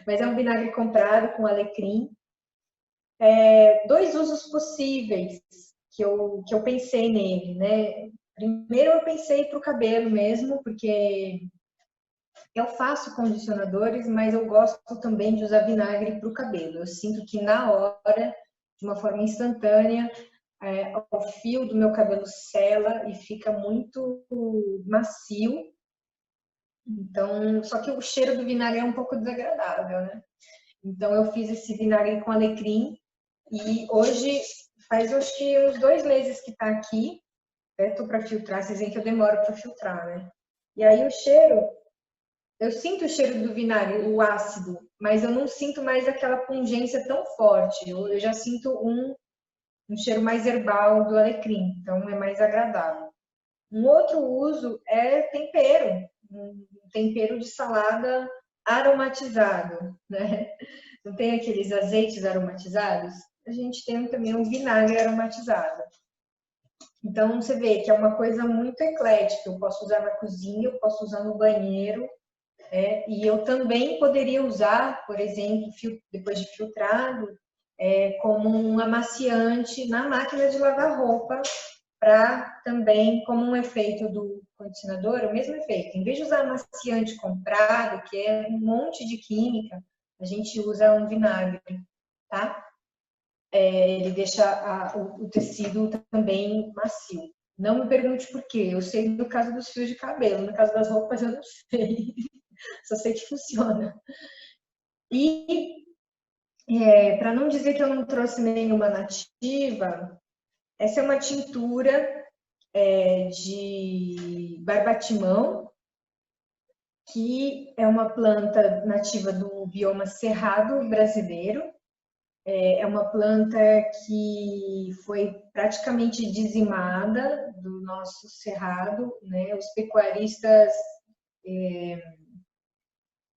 Mas é um vinagre comprado com alecrim. Dois usos possíveis que eu pensei nele, né? Primeiro eu pensei para o cabelo mesmo, porque eu faço condicionadores, mas eu gosto também de usar vinagre para o cabelo. Eu sinto que na hora, de uma forma instantânea, o fio do meu cabelo sela e fica muito macio. Então, só que o cheiro do vinagre é um pouco desagradável, né? Então eu fiz esse vinagre com alecrim e hoje faz acho que uns 2 meses que tá aqui. Tô para filtrar, vocês veem que eu demoro para filtrar, né? E aí o cheiro, eu sinto o cheiro do vinagre, o ácido, mas eu não sinto mais aquela pungência tão forte. Eu já sinto um cheiro mais herbal do alecrim, então é mais agradável. Um outro uso é tempero, um tempero de salada aromatizado, né? Não tem aqueles azeites aromatizados? A gente tem também um vinagre aromatizado. Então, você vê que é uma coisa muito eclética. Eu posso usar na cozinha, eu posso usar no banheiro, e eu também poderia usar, por exemplo, depois de filtrado, como um amaciante na máquina de lavar roupa, para também, como um efeito do condicionador, o mesmo efeito. Em vez de usar amaciante comprado, que é um monte de química, a gente usa um vinagre, tá? Ele deixa o tecido também macio. Não me pergunte por quê. Eu sei do caso dos fios de cabelo. No caso das roupas, eu não sei. Só sei que funciona. E, para não dizer que eu não trouxe nenhuma nativa, essa é uma tintura de barbatimão, que é uma planta nativa do bioma cerrado brasileiro. É uma planta que foi praticamente dizimada do nosso cerrado, né? Os pecuaristas,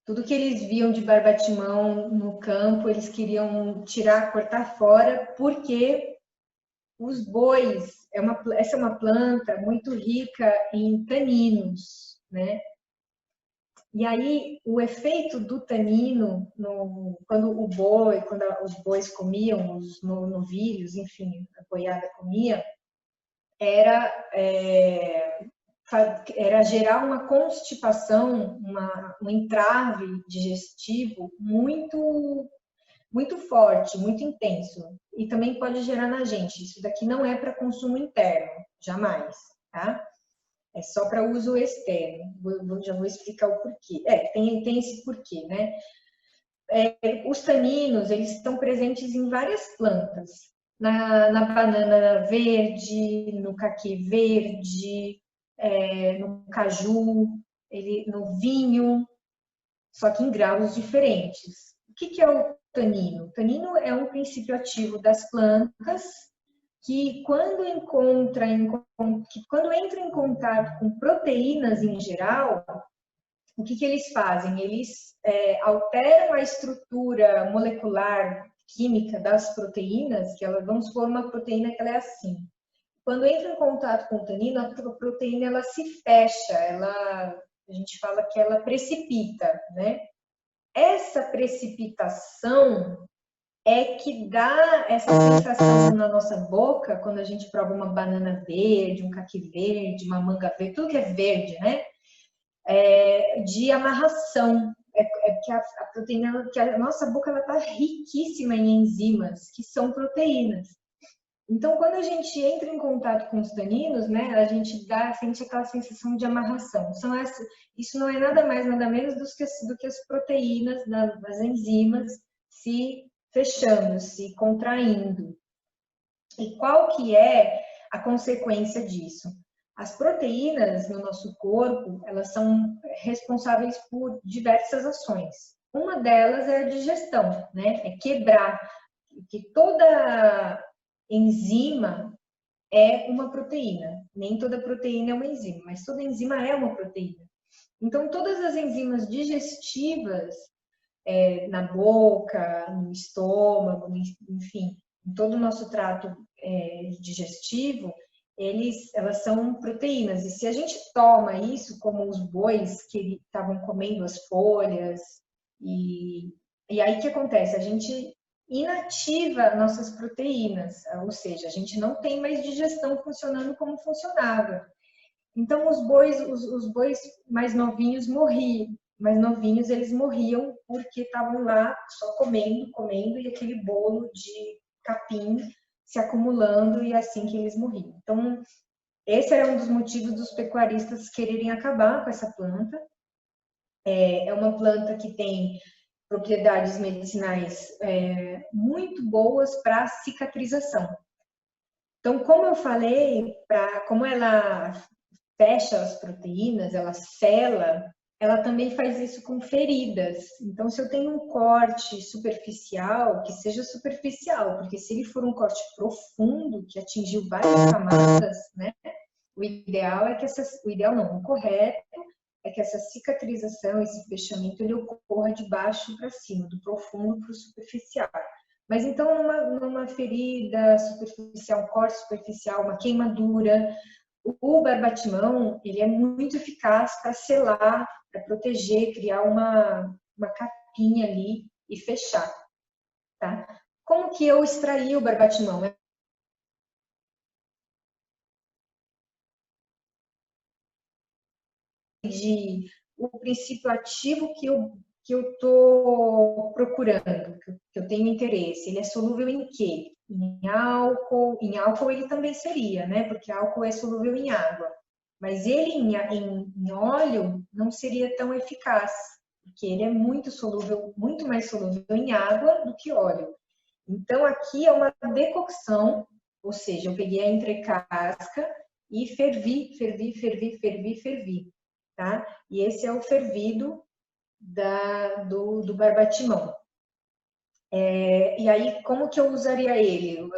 tudo que eles viam de barbatimão no campo, eles queriam tirar, cortar fora, porque os bois, essa é uma planta muito rica em taninos, né? E aí, o efeito do tanino, quando os bois comiam, os novilhos, enfim, a boiada comia, era gerar uma constipação, um entrave digestivo muito, muito forte, muito intenso. E também pode gerar na gente. Isso daqui não é para consumo interno, jamais, tá? É só para uso externo. Já vou explicar o porquê. Tem esse porquê, né? Os taninos, eles estão presentes em várias plantas. Na banana verde, no caqui verde, no caju, no vinho, só que em graus diferentes. O que é o tanino? O tanino é um princípio ativo das plantas que quando entra em contato com proteínas em geral, o que eles fazem? Eles alteram a estrutura molecular química das proteínas, que vamos supor uma proteína que ela é assim. Quando entra em contato com o tanino, a proteína ela se fecha, a gente fala que ela precipita, né? Essa precipitação é que dá essa sensação na nossa boca, quando a gente prova uma banana verde, um caqui verde, uma manga verde, tudo que é verde, né? De amarração. Que a proteína, que a nossa boca está riquíssima em enzimas, que são proteínas. Então, quando a gente entra em contato com os taninos, né, a gente sente aquela sensação de amarração. Isso não é nada mais, nada menos do que as proteínas, das enzimas, se fechando, se contraindo. E qual que é a consequência disso? As proteínas no nosso corpo, elas são responsáveis por diversas ações. Uma delas é a digestão, né? É quebrar, que toda enzima, é uma proteína. Nem toda proteína é uma enzima, mas toda enzima é uma proteína. Então, todas as enzimas digestivas, na boca, no estômago, enfim, em todo o nosso trato digestivo, elas são proteínas. E se a gente toma isso como os bois que estavam comendo as folhas, e aí o que acontece? A gente inativa nossas proteínas, ou seja, a gente não tem mais digestão funcionando como funcionava. Então, os bois mais novinhos morriam. Mais novinhos, eles morriam porque estavam lá só comendo, e aquele bolo de capim se acumulando, e é assim que eles morriam. Então, esse era um dos motivos dos pecuaristas quererem acabar com essa planta. É uma planta que tem propriedades medicinais muito boas para cicatrização. Então, como eu falei, como ela fecha as proteínas, ela sela, ela também faz isso com feridas. Então, se eu tenho um corte superficial, que seja superficial, porque se ele for um corte profundo, que atingiu várias camadas, né? O ideal é que o correto é que essa cicatrização, esse fechamento, ele ocorra de baixo para cima, do profundo para o superficial. Mas então, numa ferida superficial, um corte superficial, uma queimadura, o barbatimão, ele é muito eficaz para selar, para proteger, criar uma capinha ali e fechar, tá? Como que eu extraí o barbatimão? O princípio ativo que eu estou procurando, que eu tenho interesse. Ele é solúvel em quê? Em álcool. Em álcool ele também seria, né? Porque álcool é solúvel em água. Mas ele em óleo não seria tão eficaz, porque ele é muito mais solúvel em água do que óleo. Então aqui é uma decocção, ou seja, eu peguei a entrecasca e fervi. Tá? E esse é o fervido do barbatimão. E aí, como que eu usaria ele? Eu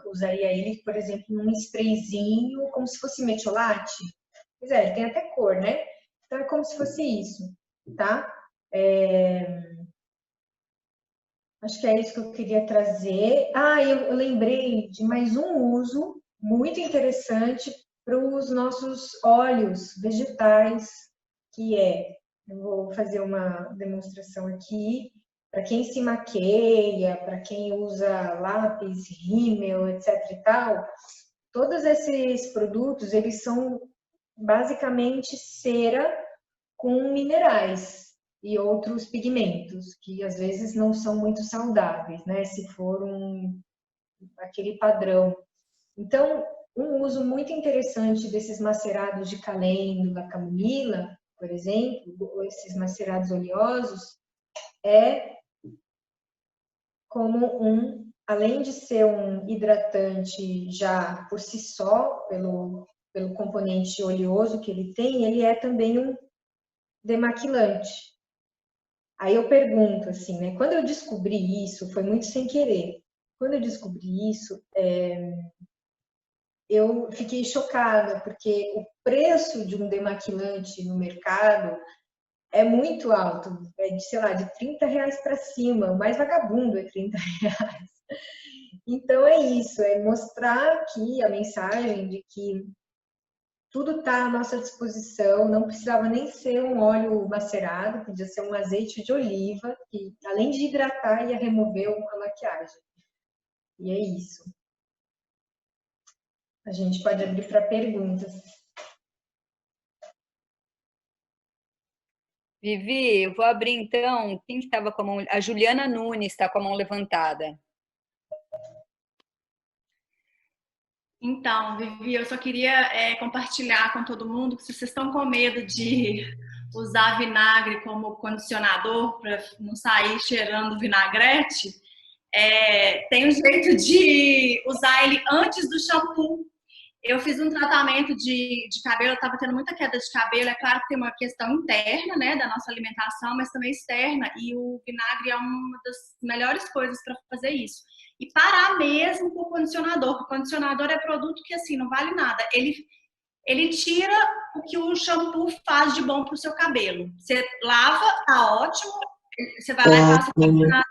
usaria ele, por exemplo, num sprayzinho, como se fosse metiolate. Pois é, ele tem até cor, né? Então, é como se fosse isso, tá? Acho que é isso que eu queria trazer. Eu lembrei de mais um uso muito interessante para os nossos óleos vegetais, eu vou fazer uma demonstração aqui, para quem se maqueia, para quem usa lápis, rímel, etc e tal, todos esses produtos, eles são basicamente cera com minerais e outros pigmentos, que às vezes não são muito saudáveis, né? Se for aquele padrão. Então, um uso muito interessante desses macerados de calêndula, camomila, por exemplo, esses macerados oleosos, é como além de ser um hidratante já por si só, pelo componente oleoso que ele tem, ele é também um demaquilante. Aí eu pergunto assim, né? Quando eu descobri isso, foi muito sem querer. Quando eu descobri isso, eu fiquei chocada, porque o preço de um demaquilante no mercado é muito alto, sei lá, de R$30 para cima, o mais vagabundo é R$30. Então é isso, é mostrar aqui a mensagem de que tudo está à nossa disposição, não precisava nem ser um óleo macerado, podia ser um azeite de oliva, que além de hidratar, ia remover a maquiagem. E é isso. A gente pode abrir para perguntas. Vivi, eu vou abrir então. Quem que estava com a mão? A Juliana Nunes está com a mão levantada. Então, Vivi, eu só queria compartilhar com todo mundo que se vocês estão com medo de usar vinagre como condicionador para não sair cheirando vinagrete, tem um jeito de usar ele antes do shampoo. Eu fiz um tratamento de cabelo, eu estava tendo muita queda de cabelo. É claro que tem uma questão interna, né, da nossa alimentação, mas também externa. E o vinagre é uma das melhores coisas para fazer isso. e parar mesmo com o condicionador. O condicionador é produto que, assim, não vale nada. Ele tira o que o shampoo faz de bom para o seu cabelo. Você lava, tá ótimo. Você vai lá e passa o condicionador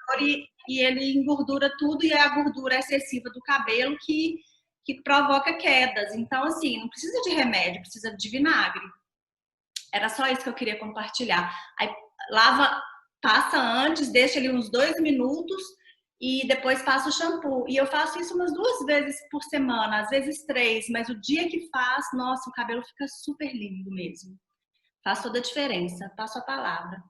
e ele engordura tudo, e é a gordura excessiva do cabelo que provoca quedas. Então, assim, não precisa de remédio, precisa de vinagre. Era só isso que eu queria compartilhar. Aí lava, passa antes, deixa ali uns 2 minutos e depois passa o shampoo. E eu faço isso umas 2 vezes por semana, às vezes 3, mas o dia que faz, nossa, o cabelo fica super lindo mesmo. Faz toda a diferença. Passo a palavra.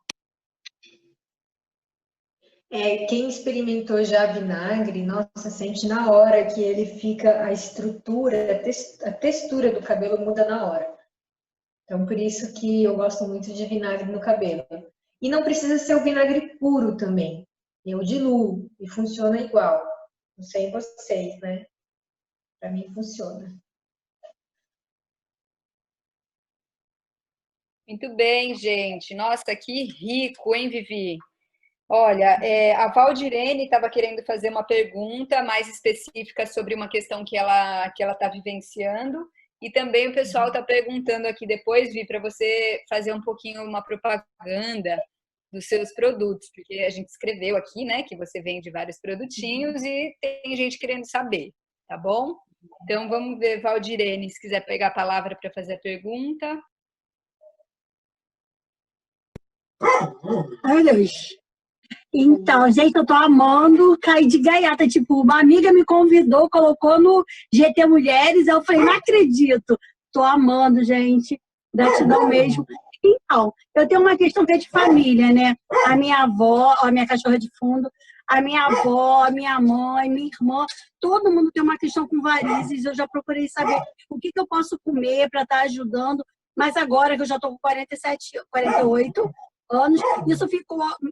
Quem experimentou já vinagre, nossa, sente na hora que ele fica, a estrutura, a textura do cabelo muda na hora. Então, por isso que eu gosto muito de vinagre no cabelo. E não precisa ser o vinagre puro também. Eu diluo e funciona igual. Não sei vocês, né? Para mim funciona. Muito bem, gente. Nossa, que rico, hein, Vivi? Olha, a Valdirene estava querendo fazer uma pergunta mais específica sobre uma questão que ela está vivenciando. E também o pessoal está perguntando aqui depois, Vi, para você fazer um pouquinho uma propaganda dos seus produtos, porque a gente escreveu aqui, né, que você vende vários produtinhos e tem gente querendo saber, tá bom? Então vamos ver, Valdirene, se quiser pegar a palavra para fazer a pergunta. Ai, Deus. Então, gente, eu tô amando cair de gaiata. Tipo, uma amiga me convidou, colocou no GT Mulheres, eu falei, não acredito. Tô amando, gente. Gratidão mesmo. Então, eu tenho uma questão que é de família, né? A minha avó, a minha cachorra de fundo, a minha avó, a minha mãe, minha irmã, todo mundo tem uma questão com varizes. Eu já procurei saber o que eu posso comer para estar ajudando, mas agora que eu já tô com 48 anos, isso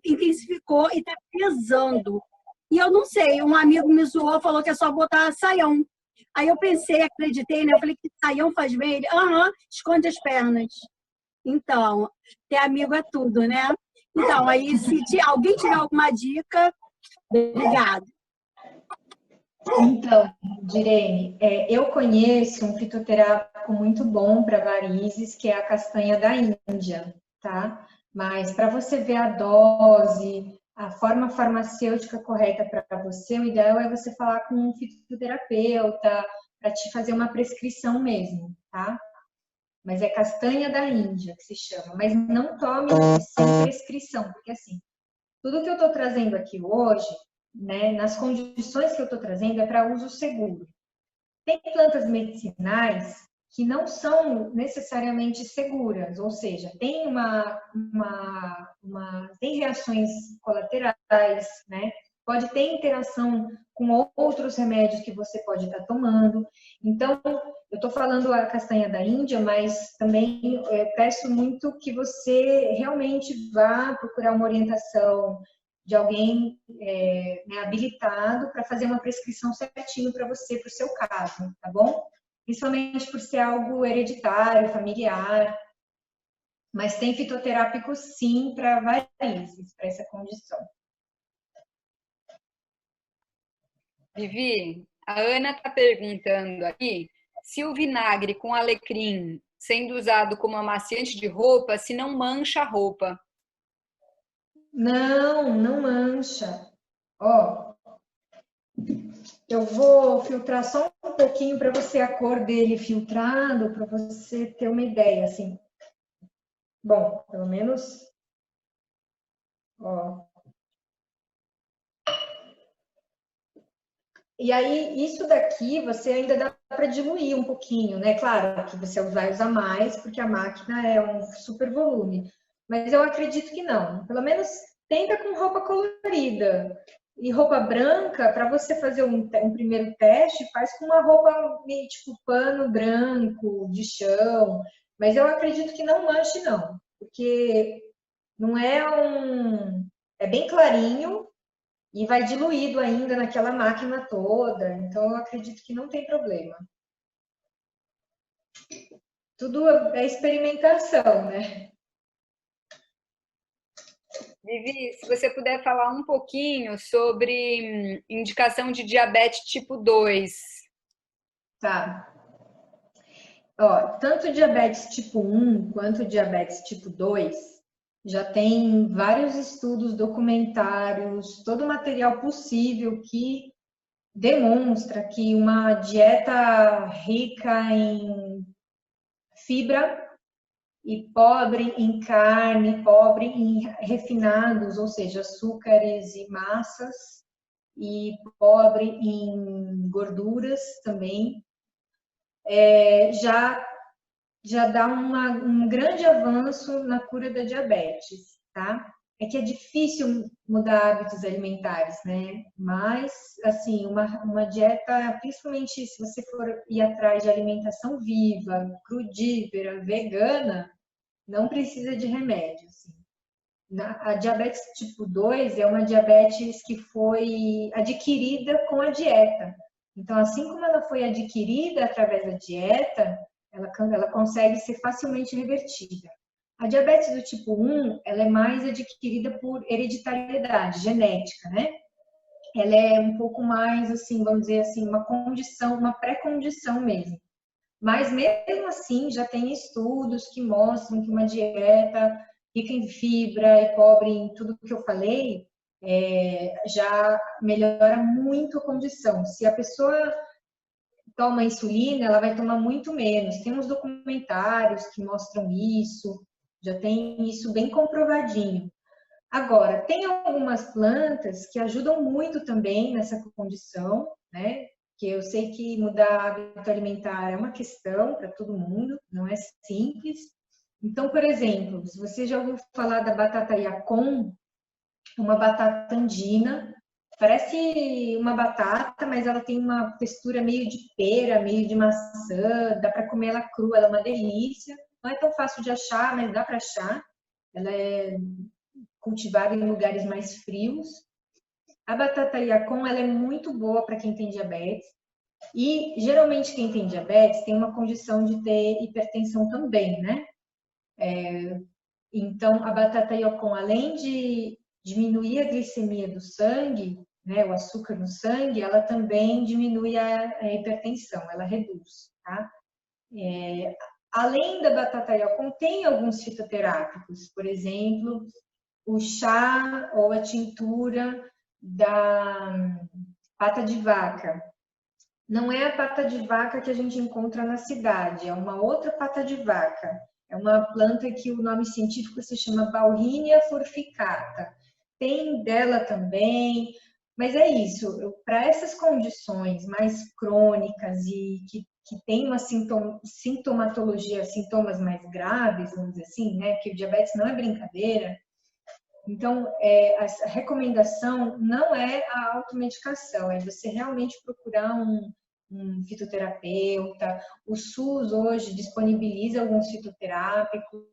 intensificou e tá pesando. E eu não sei, um amigo me zoou, falou que é só botar saião. Aí eu pensei, acreditei, né? Eu falei que saião faz bem. Ele, esconde as pernas. Então, ter amigo é tudo, né? Então, aí se alguém tiver alguma dica, obrigada. Então, Direne, eu conheço um fitoterápico muito bom para varizes, que é a castanha da Índia, tá? Mas para você ver a dose, a forma farmacêutica correta para você, o ideal é você falar com um fitoterapeuta para te fazer uma prescrição mesmo, tá? Mas é castanha da Índia que se chama. Mas não tome sem prescrição, porque assim, tudo que eu estou trazendo aqui hoje, né, nas condições que eu estou trazendo, é para uso seguro. Tem plantas medicinais que não são necessariamente seguras, ou seja, tem tem reações colaterais, né? Pode ter interação com outros remédios que você pode estar tomando. Então, eu estou falando a castanha da Índia, mas também peço muito que você realmente vá procurar uma orientação de alguém habilitado para fazer uma prescrição certinho para você, para o seu caso, tá bom? Principalmente por ser algo hereditário, familiar. Mas tem fitoterápico sim para varizes, para essa condição. Vivi, a Ana está perguntando aqui se o vinagre com alecrim sendo usado como amaciante de roupa, se não mancha a roupa. Não mancha. Ó, eu vou filtrar só um pouquinho para você a cor dele filtrado, para você ter uma ideia, assim. Bom, pelo menos, ó. E aí, isso daqui você ainda dá para diluir um pouquinho, né? Claro que você vai usar mais, porque a máquina é um super volume. Mas eu acredito que não. Pelo menos tenta com roupa colorida. E roupa branca, para você fazer um primeiro teste, faz com uma roupa meio tipo pano branco, de chão. Mas eu acredito que não manche, não. Porque não é bem clarinho e vai diluído ainda naquela máquina toda. Então, eu acredito que não tem problema. Tudo é experimentação, né? Vivi, se você puder falar um pouquinho sobre indicação de diabetes tipo 2. Tá. Ó, tanto diabetes tipo 1 quanto diabetes tipo 2 já tem vários estudos, documentários, todo o material possível que demonstra que uma dieta rica em fibra e pobre em carne, pobre em refinados, ou seja, açúcares e massas, e pobre em gorduras também, já dá um grande avanço na cura da diabetes, tá? É que é difícil mudar hábitos alimentares, né? Mas, assim, uma dieta, principalmente se você for ir atrás de alimentação viva, crudívora, vegana, não precisa de remédio, assim. A diabetes tipo 2 é uma diabetes que foi adquirida com a dieta. Então, assim como ela foi adquirida através da dieta, ela consegue ser facilmente revertida. A diabetes do tipo 1, ela é mais adquirida por hereditariedade, genética, né? Ela é um pouco mais, assim, vamos dizer assim, uma condição, uma pré-condição mesmo. Mas mesmo assim, já tem estudos que mostram que uma dieta rica em fibra e pobre em tudo que eu falei, já melhora muito a condição. Se a pessoa toma insulina, ela vai tomar muito menos. Tem uns documentários que mostram isso, já tem isso bem comprovadinho. Agora, tem algumas plantas que ajudam muito também nessa condição, né? Que eu sei que mudar hábito alimentar é uma questão para todo mundo, não é simples. Então, por exemplo, se você já ouviu falar da batata yacon, uma batata andina, parece uma batata, mas ela tem uma textura meio de pera, meio de maçã, dá para comer ela crua, ela é uma delícia. Não é tão fácil de achar, mas dá para achar. Ela é cultivada em lugares mais frios. A batata yacon, ela é muito boa para quem tem diabetes. E geralmente quem tem diabetes tem uma condição de ter hipertensão também, né? Então a batata yacon, além de diminuir a glicemia do sangue, né, o açúcar no sangue, ela também diminui a hipertensão, ela reduz, tá? Além da batata yacon, tem alguns fitoterápicos, por exemplo, o chá ou a tintura da pata de vaca. Não é a pata de vaca que a gente encontra na cidade, é uma outra pata de vaca. É uma planta que o nome científico se chama Bauhinia furficata. Tem dela também, mas é isso. Para essas condições mais crônicas e que tem uma sintomatologia, sintomas mais graves, vamos dizer assim, né? Que o diabetes não é brincadeira. Então, a recomendação não é a automedicação, é você realmente procurar um fitoterapeuta. O SUS hoje disponibiliza alguns fitoterápicos,